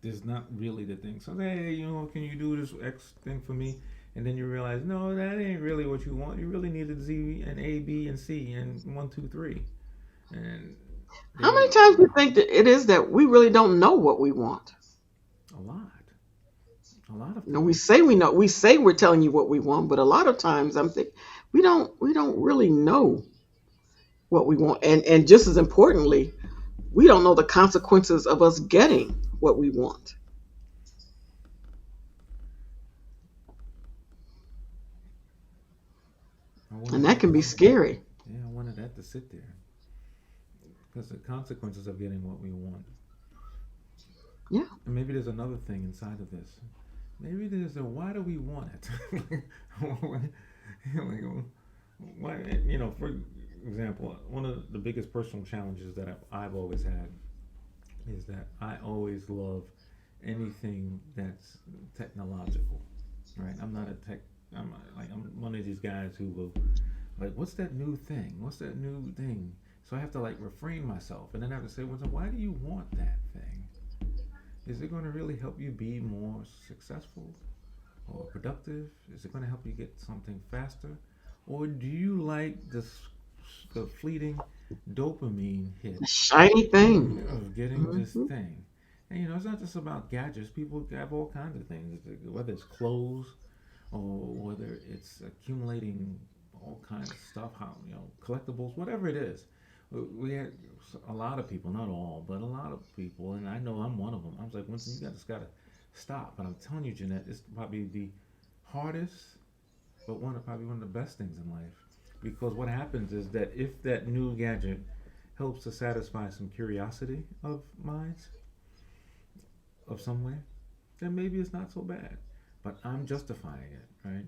There's not really the thing. So hey, can you do this x thing for me? And then you realize, no, that ain't really what you want. You really needed Z and A, B, and C, and one, two, three, and How many they times do you think that it is that we really don't know what we want? a lot, a lot of We times. say we know. We say we're telling you what we want, but a lot of times I'm thinking we don't really know what we want, and just as importantly, we don't know the consequences of us getting what we want, I and wanted that that can to be sit. scary. Yeah, I wanted that to sit there because the consequences of getting what we want. Yeah, And maybe there's another thing inside of this. Maybe there's a why do we want it? Like, why, for example, one of the biggest personal challenges that I've always had is that I always love anything that's technological, right? I'm not a tech. I'm one of these guys who will like, what's that new thing? What's that new thing? So I have to like refrain myself, and then I have to say, well, so why do you want that thing? is it going to really help you be more successful or productive? Is it going to help you get something faster? Or do you like the fleeting dopamine hit A shiny thing. of getting this Hmm. thing? And it's not just about gadgets. People have all kinds of things, whether it's clothes or whether it's accumulating all kinds of stuff, how collectibles, whatever it is. We had a lot of people, not all, but a lot of people, and I know I'm one of them. I was like, Winston, just gotta stop. But I'm telling you, Jeanette, it's probably the hardest, but probably one of the best things in life. Because what happens is that if that new gadget helps to satisfy some curiosity of minds of some way, then maybe it's not so bad. But I'm justifying it, right?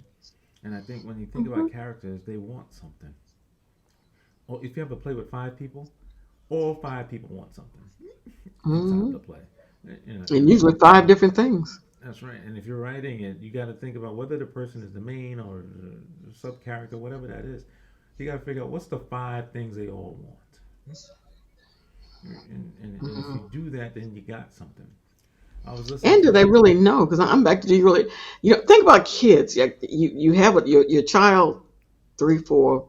And I think when you think Hmm. about characters, they want something. Or if you have to play with 5 people, all 5 people want something inside Hmm. the play. And usually 5 different things. That's right. And if you're writing it, you got to think about whether the person is the main or the sub character, whatever that is. You got to figure out what's the 5 things they all want. And if you Mhm. do that, then you got something. I was listening And do to. they really know? Because I'm back to, do you really, think about kids. You have your child, 3, 4,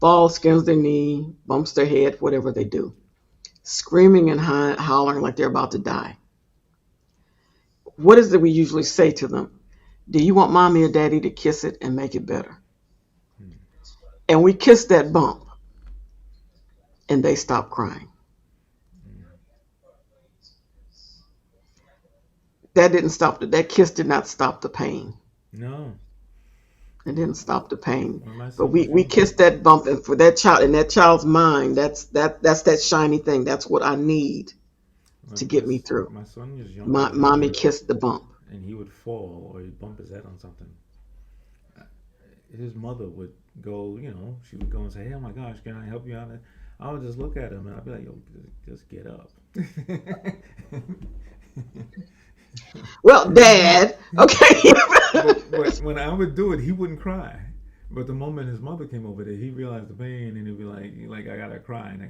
falls, skins their knee, bumps their head, whatever they do, screaming and hollering like they're about to die. What is it we usually say to them? Do you want mommy or daddy to kiss it and make it better? Hmm, And we kiss that bump and they stop crying. hmm. That kiss did not stop the pain. No. It didn't stop the pain. When my But son we, was we younger, kissed that bump, and for that child, in that child's mind, that's that shiny thing. That's what I need when to get me through. my son was younger, Mommy kissed the bump. and he would fall or he'd bump his head on something, his mother would go, she would go and say, "Hey, oh my gosh, can I help you out?" I would just look at him and I'd be like, "Yo, just get up." Well, Dad, okay. but when I would do it, he wouldn't cry. But the moment his mother came over there, he realized the pain, and he'd be like I gotta cry, and I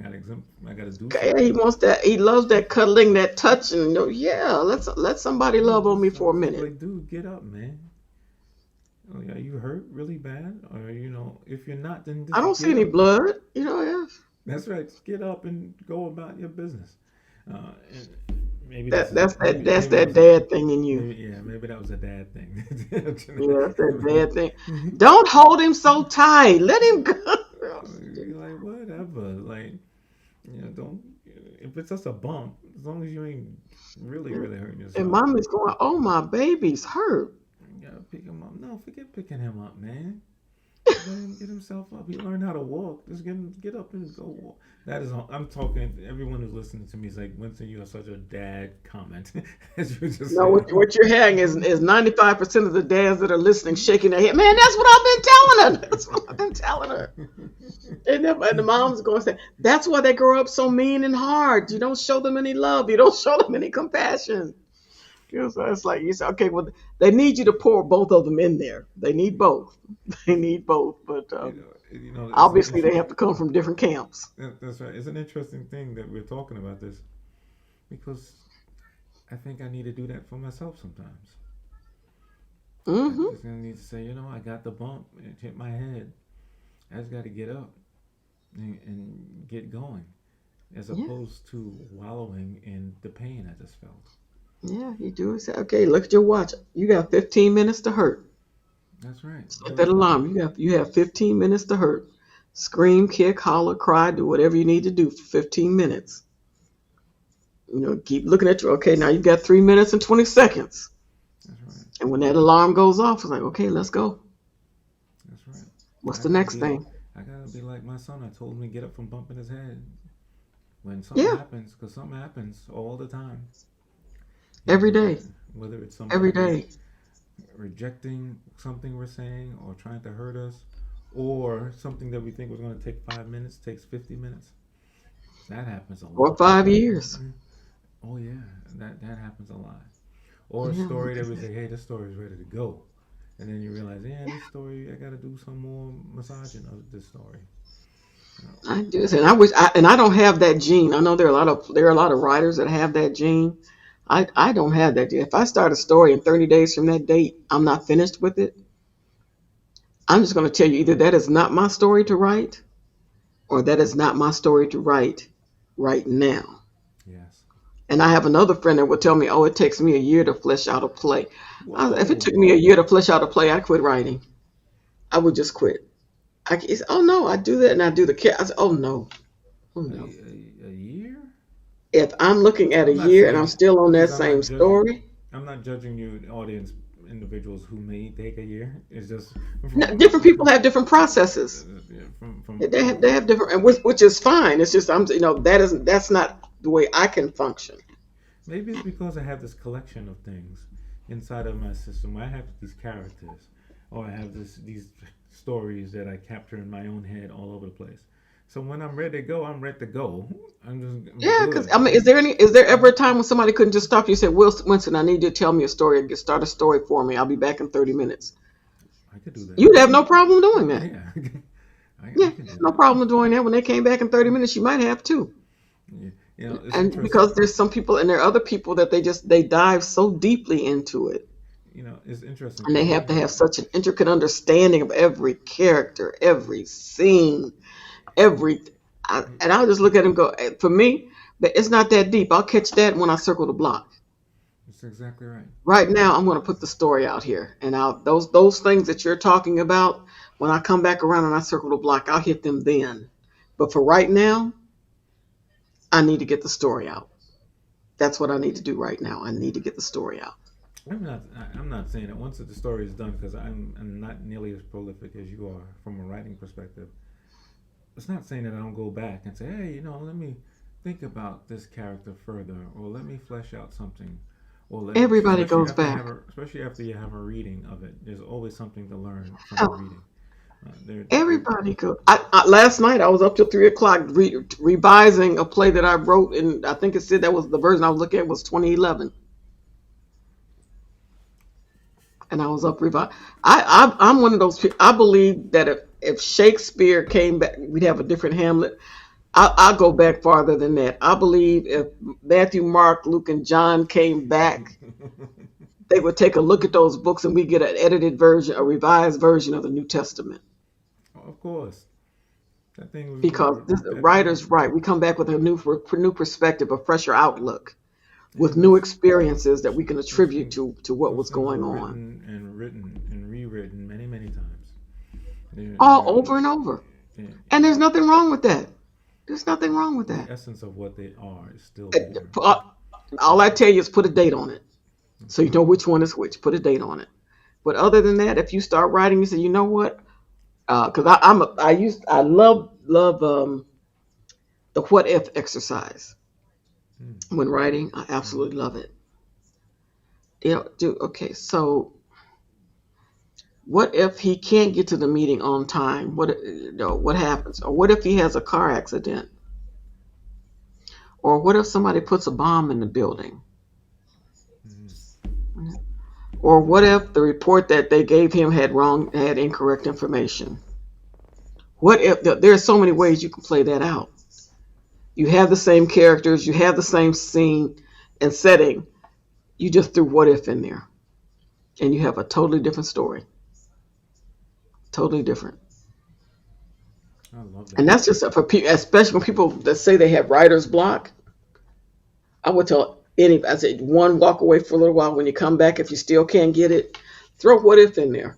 gotta do Okay, he something. wants that. He loves that cuddling, that touching. Yeah, let somebody love on me for a I was minute. like, dude, get up, man. Are you hurt really bad? Or if you're not, then I just don't see get any up. blood. Yeah. That's right. Just get up and go about your business. And maybe That this is that's that that's maybe that that was a dad thing in you. maybe that was a dad thing. Yeah, that's that dad thing. Don't hold him so tight. Let him go. You're like whatever. Like don't. If it's just a bump, as long as you ain't really hurting And yourself, mommy's going, oh, my baby's hurt. you gotta pick him up. No, forget picking him up, man. Let him get himself up. He learned how to walk. Just get up and go walk. That is all. I'm talking. Everyone who's listening to me is like, Winston, you are such a dad comment, as you just No, said. what you're hearing is 95% of the dads that are listening shaking their head. Man, that's what I've been telling her. That's what I've been telling her. And the mom's going to say, that's why they grow up so mean and hard. You don't show them any love. You don't show them any compassion. So it's like you say, okay, well, they need you to pour both of them in there. They need both. They need both. But It's obviously, they have to come from different camps. that's right. It's an interesting thing that we're talking about this because I think I need to do that for myself sometimes. I Hmm. just gonna need to say, I got the bump. It hit my head. I just got to get up and get going, as Yeah. opposed to wallowing in the pain I just felt. Yeah, you do it. Say, okay, look at your watch. You got 15 minutes to hurt. That's right. Set that alarm. You have 15 minutes to hurt. Scream, kick, holler, cry, do whatever you need to do for 15 minutes. Keep looking at you. Okay, now you got 3 minutes and 20 seconds. That's right. And when that alarm goes off, it's like, okay, let's go. That's right. What's I the gotta next be. thing? I gotta be like my son. I told him to get up from bumping his head when something Yeah, happens, because something happens all the time. every day, Whether it's every somebody day. rejecting something we're saying or trying to hurt us, or something that we think was going to take 5 minutes takes 50 minutes. That happens a Or lot. 5 years. Oh yeah, that happens a lot. Or a Yeah, story that we say, hey, this story is ready to go, and then you realize, yeah, this story I got to do some more massaging of this story. You know, I do. And I wish, and I don't have that gene. I know there are a lot of writers that have that gene. I don't have that yet. If I start a story in 30 days from that date, I'm not finished with it. I'm just going to tell you either that is not my story to write, or that is not my story to write right now. Yes. And I have another friend that would tell me, "Oh, it takes me a year to flesh out a play." If it Whoa. took me a year to flesh out a play, I'd quit writing. I would just quit. Oh no, I do that and I do the care. I said, oh no, oh no. A year? If I'm looking at a I'm not year and I'm saying, still on that because same story, I'm not judging you, audience, individuals who may take a year. It's just no, from different people have different processes. They from have different, and which is fine. It's just that's not the way I can function. maybe it's because I have this collection of things inside of my system. I have these characters, or I have these stories that I capture in my own head all over the place. So when I'm ready to go, I'm ready to go. I'm Yeah, because good. I mean, is there ever a time when somebody couldn't just stop you and say, "Will Winston, I need you to tell me a story. Start a story for me. I'll be back in 30 minutes." I could do that. You'd have no problem doing that. Yeah, I Yeah, can do no that. problem doing that. When they came back in 30 minutes, you might have too. Yeah. It's And interesting. because there's some people and there are other people that they dive so deeply into it, It's interesting and they because have to have such an intricate understanding of every character, every scene, every. And I'll just look at him and go, for me, but it's not that deep. I'll catch that when I circle the block. it's exactly right. Right now, I'm going to put the story out here, and those things that you're talking about. When I come back around and I circle the block, I'll hit them then. But for right now, I need to get the story out. That's what I need to do right now. I need to get the story out. I'm not saying that once the story is done, because I'm not nearly as prolific as you are from a writing perspective. It's not saying that I don't go back and say, hey, let me think about this character further, or let me flesh out something, or Everybody goes back. especially after you have a reading of it. There's always something to learn from a Oh, reading. There everybody goes. Last night I was up till 3 o'clock revising a play that I wrote, and I think it said that was the version I was looking at was 2011, and I was up revising. I'm one of those people. I believe that if Shakespeare came back, we'd have a different Hamlet. I'll go back farther than that. I believe if Matthew, Mark, Luke, and John came back, they would take a look at those books and we get an edited version, a revised version of the New Testament. of course, that thing Because the that thing writer's right. We come back with a new perspective, a fresher outlook, yeah, with new experiences that we can attribute to what those was things going were on, written and rewritten many many times. all They're, over and over. yeah, And there's nothing wrong with that. There's nothing wrong with the that. essence of what they are is still Uh, there. All I tell you is put a date on it, so you know which one is which. Put a date on it. But other than that, if you start writing, you say, you know what? Because I love the what if exercise when writing. I Mm-hmm. absolutely love it. Okay. So what if he can't get to the meeting on time? What happens? Or what if he has a car accident? Or what if somebody puts a bomb in the building? Mm-hmm. Or what if the report that they gave him had incorrect information? What if there's so many ways you can play that out? You have the same characters, you have the same scene and setting. You just threw what if in there, and you have a totally different story. Totally different. I love And that. that's just for people, especially when people that say they have writer's block. I would tell anybody, I said, one, walk away for a little while. When you come back, if you still can't get it, throw what if in there.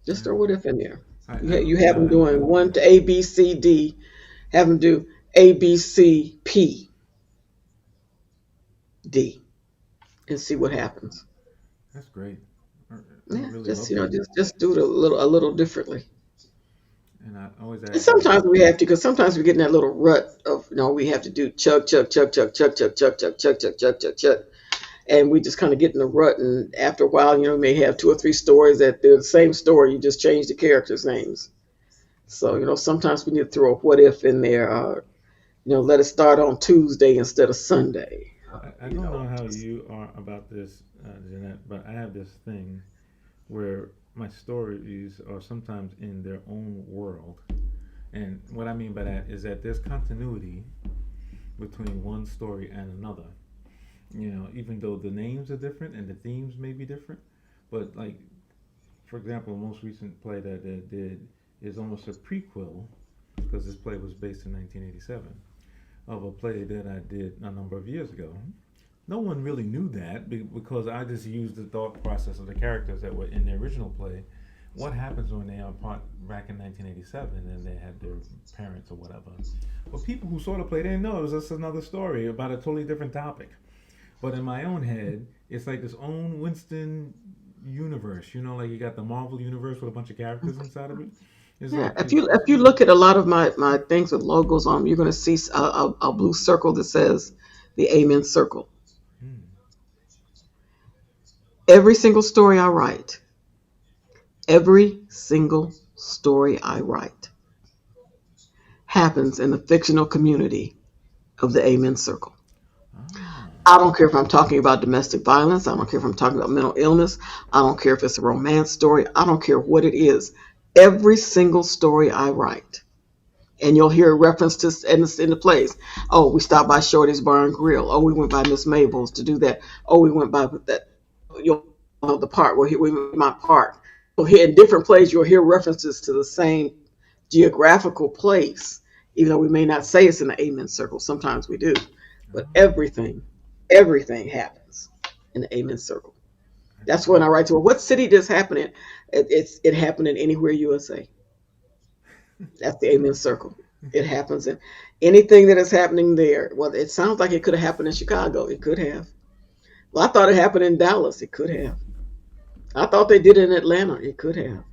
Just throw what if in there. I You love have that. them doing one to A, B, C, D. Have them do A, B, C, P, D, and see what happens. That's great. I, I Yeah, really just love that. just do it a little differently. And I always And ask my sometimes we have to, because sometimes we get in that little rut of, we have to do chug, chug, chug, chug, chug, chug, chug, chug, chug, chug, chug, chug, chug. And we just kind of get in the rut. And after a while, we may have two or three stories that they're the same story. You just change the characters' names. So, sometimes we need to throw a what if in there. Let it start on Tuesday instead of Sunday. I don't know how you are about this, Jeanette, but I have this thing where my stories are sometimes in their own world. And what I mean by that is that there's continuity between one story and another. even though the names are different and the themes may be different, but like for example, the most recent play that I did is almost a prequel because this play was based in 1987 of a play that I did a number of years ago. No one really knew that because I just used the thought process of the characters that were in the original play. What happens when they are back in 1987 and they had their parents or whatever? Well, people who saw the play didn't know it was just another story about a totally different topic. But in my own head, it's like this own Winston universe. Like you got the Marvel universe with a bunch of characters inside of it. It's Yeah, like if you look at a lot of my things with logos on 'em, you're going to see a blue circle that says the Amen Circle. hmm, Every single story I write, every single story I write happens in the fictional community of the Amen Circle. ah, I don't care if I'm talking about domestic violence. I don't care if I'm talking about mental illness. I don't care if it's a romance story. I don't care what it is. Every single story I write, and you'll hear a reference to in the plays. Oh, we stopped by Shorty's Bar and Grill. Oh, we went by Miss Mabel's to do that. Oh, we went by that. You'll know the part where we went by my park. So here in different plays, you'll hear references to the same geographical place, even though we may not say it's in the Amen Circle. Sometimes we do, but ah, everything happens in the Amen Circle. I That's when see. I write to her. What city does happen in? It happened in anywhere USA. That's the Amen Circle. It happens in anything that is happening there. Well, it sounds like it could have happened in Chicago. It could have. Well, I thought it happened in Dallas. It could have. I thought they did it in Atlanta. It could have.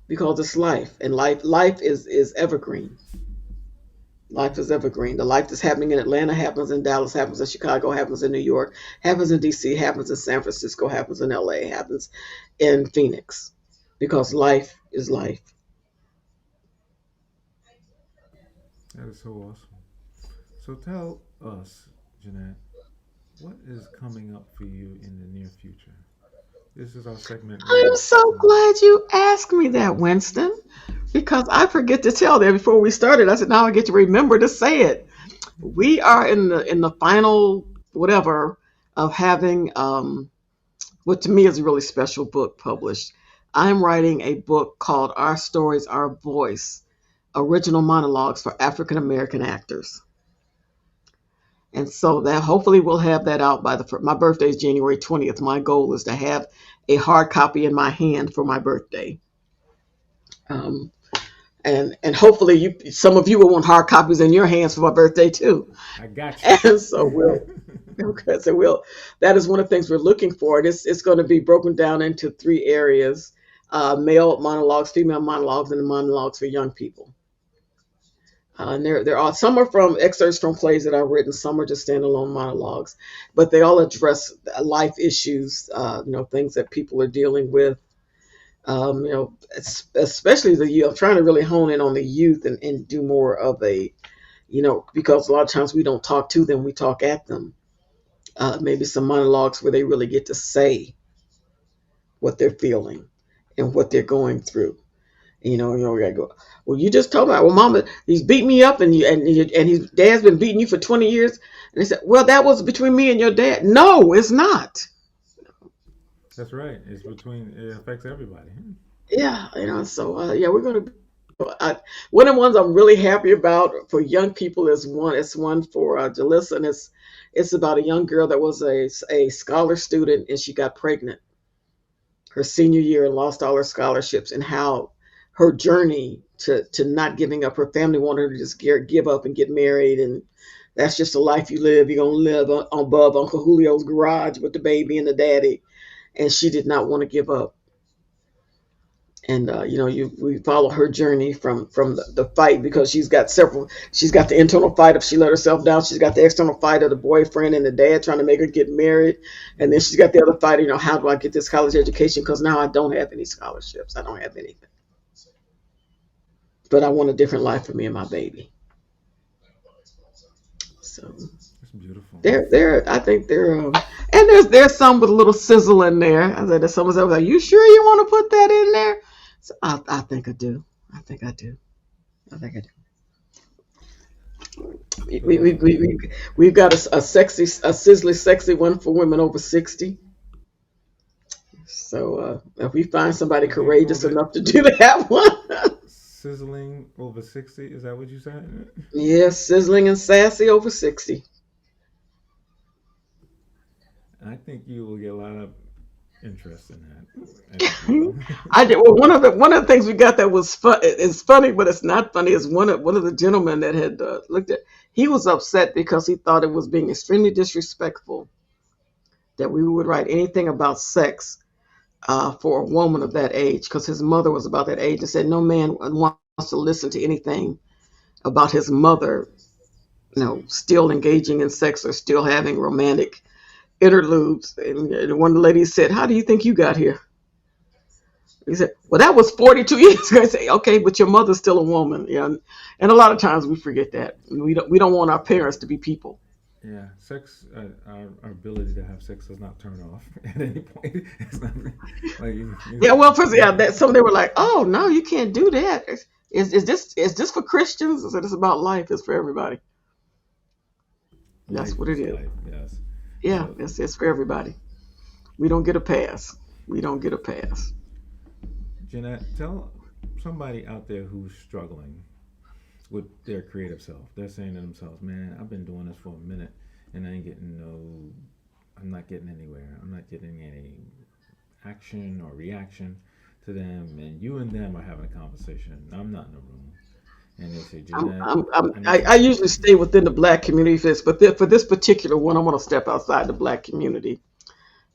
Because it's life, and life is evergreen. Life is evergreen. The life that's happening in Atlanta happens in Dallas, happens in Chicago, happens in New York, happens in DC, happens in San Francisco, happens in LA, happens in Phoenix. Because life is life. That is so awesome. So tell us, Jeanette, what is coming up for you in the near future? This is our segment I'm where so glad you asked me that, Winston, because I forget to tell that before we started. I said, now I get to remember to say it. We are in the final whatever of having what to me is a really special book published. I'm writing a book called Our Stories, Our Voice, Original Monologues for African American Actors. And so that hopefully we'll have that out by my birthday is January 20th. My goal is to have a hard copy in my hand for my birthday. Um, and hopefully some of you will want hard copies in your hands for my birthday too. I got you. And so okay, that is one of the things we're looking for. It's going to be broken down into three areas: male monologues, female monologues, and the monologues for young people. And there are some are from excerpts from plays that I've written. Some are just standalone monologues, but they all address life issues, things that people are dealing with. Especially the youth. I'm trying to really hone in on the youth and do more of a, because a lot of times we don't talk to them, we talk at them. Maybe some monologues where they really get to say what they're feeling and what they're going through. We gotta go. Well, you just told me, well, Mama, he's beat me up, and his dad's been beating you for 20 years. And they said, well, that was between me and your dad. No, it's not. That's right. It affects everybody. Yeah, So yeah, we're gonna. One of the ones I'm really happy about for young people is one. It's one for Jalissa, and it's about a young girl that was a scholar student, and she got pregnant her senior year and lost all her scholarships, and how her journey to not giving up. Her family wanted her to just give up and get married, and that's just the life you live. You're gonna live above Uncle Julio's garage with the baby and the daddy, and she did not want to give up. And we follow her journey from the fight, because she's got several. She's got the internal fight of she let herself down. She's got the external fight of the boyfriend and the dad trying to make her get married, and then she's got the other fight. How do I get this college education? Because now I don't have any scholarships. I don't have anything. But I want a different life for me and my baby. So It's beautiful. they're I think they're and there's some with a little sizzle in there. I said, someone said, "Are you sure you want to put that in there?" So I think I do. I think I do. I think I do. We, So we, we, that's we, we- we've got a sexy, a sizzly, sexy one for women over 60. So if we find somebody what you courageous called it? enough to do that one, Sizzling over 60? Is that what you said? yes, sizzling and sassy over 60. I think you will get a lot of interest in that. I think you will. I did. Well, one of the things we got that was fun. It's funny, but it's not funny. Is one of the gentlemen that had looked at. He was upset because he thought it was being extremely disrespectful that we would write anything about sex for a woman of that age, because his mother was about that age, and said no man wants to listen to anything about his mother, still engaging in sex or still having romantic interludes. And one of the ladies said, "How do you think you got here?" He said, "Well, that was 42 years ago." I say, "Okay, but your mother's still a woman." Yeah, and a lot of times we forget that. We don't want our parents to be people. Yeah, sex, our ability to have sex does not turn off at any point. It's not like Yeah, well, first, yeah, that some they were like, "Oh no, you can't do that. Is this for Christians?" I said, "It's about life. It's for everybody. That's life what it is is. life, yes. Yeah, So, it's for everybody. We don't get a pass. We don't get a pass." Jeanette, tell somebody out there who's struggling with their creative self. They're saying to themselves, man, I've been doing this for a minute and I'm not getting anywhere. I'm not getting any action or reaction to them. And you and them are having a conversation. I'm not in the room. And they say, Jeanette, I need I some. usually stay within the black community for this, but for this particular one, I'm going to step outside the black community,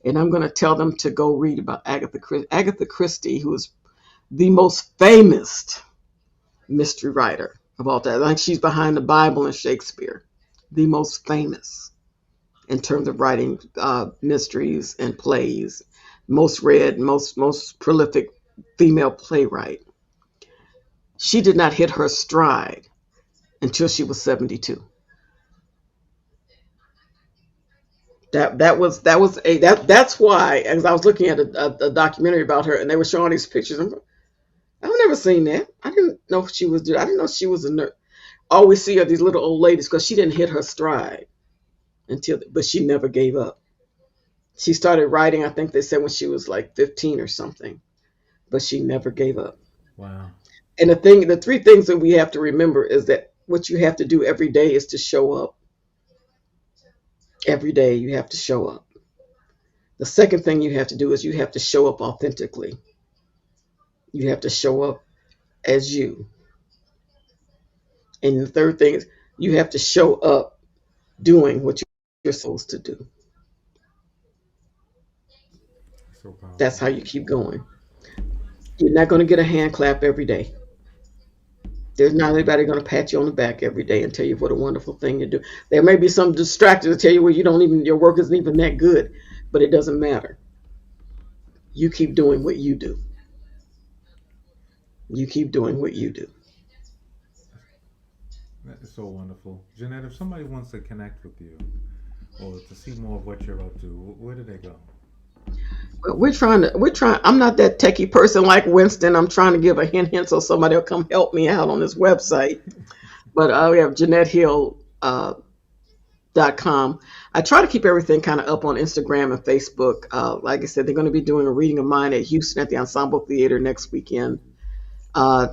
and I'm going to tell them to go read about Agatha Christie, who is the most famous mystery writer of all time. I think she's behind the Bible and Shakespeare, the most famous in terms of writing mysteries and plays, most read, most prolific female playwright. She did not hit her stride until she was 72. That's why, as I was looking at a documentary about her, and they were showing these pictures. I've never seen that. I didn't know she was. I didn't know she was a nurse. All we see are these little old ladies because she didn't hit her stride but she never gave up. She started writing, I think they said when she was like 15 or something, but she never gave up. Wow. And the three things that we have to remember is that what you have to do every day is to show up. Every day you have to show up. The second thing you have to do is you have to show up authentically. You have to show up as you. And the third thing is you have to show up doing what you're supposed to do. So That's powerful. how you keep going. You're not going to get a hand clap every day. There's not anybody going to pat you on the back every day and tell you what a wonderful thing you do. There may be some distractors to tell you, well, your work isn't even that good, but it doesn't matter. You keep doing what you do. You keep doing what you do. That is so wonderful. Jeanette, if somebody wants to connect with you or to see more of what you're up to, where do they go? I'm not that techie person like Winston. I'm trying to give a hint so somebody will come help me out on this website. But we have Jeanette Hill .com. I try to keep everything kind of up on Instagram and Facebook. Like I said, they're going to be doing a reading of mine at Houston at the Ensemble Theater next weekend. Uh,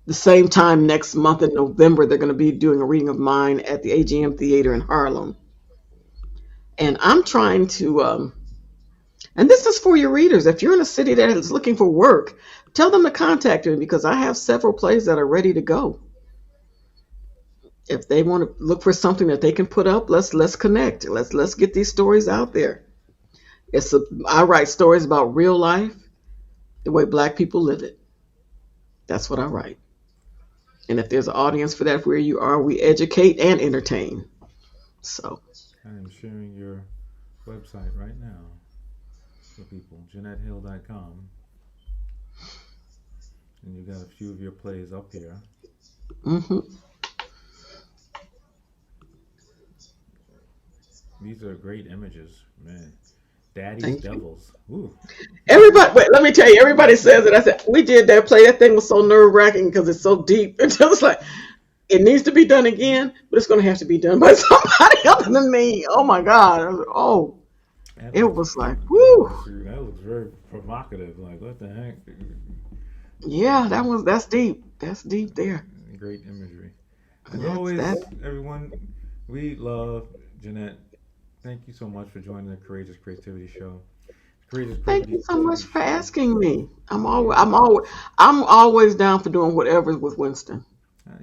the same time next month in November, they're going to be doing a reading of mine at the AGM Theater in Harlem. And I'm trying to, and this is for your readers. If you're in a city that is looking for work, tell them to contact me because I have several plays that are ready to go. If they want to look for something that they can put up, let's connect. Let's get these stories out there. I write stories about real life, the way Black people live it. That's what I write. And if there's an audience for that where you are, we educate and entertain. So I am sharing your website right now for people, JeanetteHill.com. And you got a few of your plays up here. hmm These are great images, man. Daddy's thank you. Devils. Ooh. Everybody, wait, let me tell you. Everybody says it. I said we did that play. That thing was so nerve wracking because it's so deep. It's just like It needs to be done again, but it's going to have to be done by somebody other than me. Oh my God. Oh, That it looks was like, that whoo. looks that looks very provocative. Like what the heck? Yeah, that's deep. That's deep there. Great imagery. As That's that. always, everyone, we love Jeanette. Thank you so much for joining the Courageous Creativity Show. Courageous Thank you so much Creativity for Show. asking me. Yeah. I'm always down for doing whatever with Winston. I,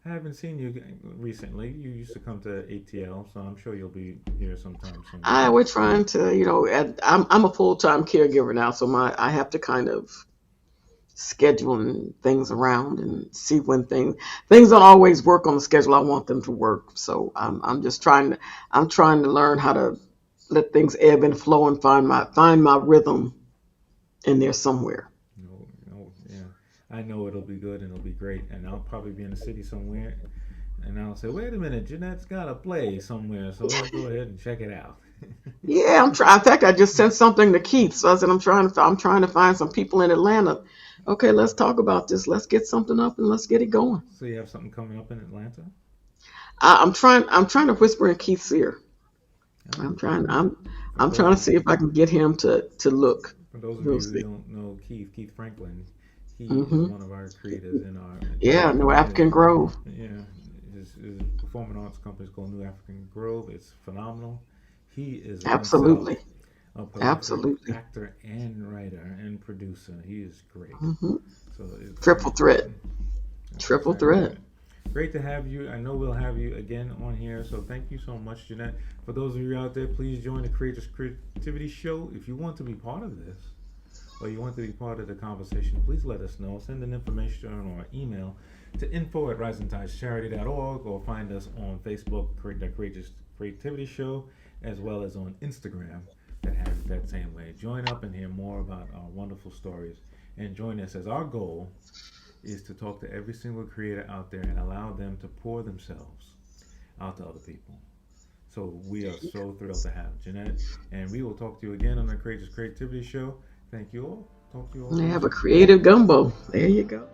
I haven't seen you recently. You used to come to ATL, so I'm sure you'll be here sometime soon. We're trying to, I'm a full time caregiver now, so I have to kind of scheduling things around and see when things don't always work on the schedule I want them to work. So I'm trying to learn how to let things ebb and flow and find my rhythm in there somewhere. No, no, yeah. I know it'll be good and it'll be great, and I'll probably be in the city somewhere, and I'll say, "Wait a minute, Jeanette's got a play somewhere, so let's go ahead and check it out." Yeah, I'm trying. In fact, I just sent something to Keith. So I said I'm trying to find some people in Atlanta. Okay, let's talk about this. Let's get something up and let's get it going. So you have something coming up in Atlanta? I'm trying to whisper in Keith's ear. Oh, I'm trying. I'm for I'm those trying to see if I can get him to look. for those of We'll you who see. don't know Keith Franklin, he is Hmm. one of our creators in our Yeah, no African community. Grove. Yeah, his performing arts company is called New African Grove. It's phenomenal. He is himself Absolutely. a prolific Absolutely. actor and writer and producer. He is great. Hmm. So it's Triple threat. that's Triple exactly threat. right. Great to have you. I know we'll have you again on here. So thank you so much, Jeanette. For those of you out there, please join the Courageous Creativity Show. If you want to be part of this, or you want to be part of the conversation, please let us know. Send an information or email to info@risingtidescharity.org or find us on Facebook, the Courageous Creativity Show, as well as on Instagram that has it that same way. Join up and hear more about our wonderful stories and join us as our goal is to talk to every single creator out there and allow them to pour themselves out to other people. So we are so thrilled to have Jeanette, and we will talk to you again on the Courageous Creativity Show. Thank you all. Talk to you all They real have a soon. creative gumbo. There you go.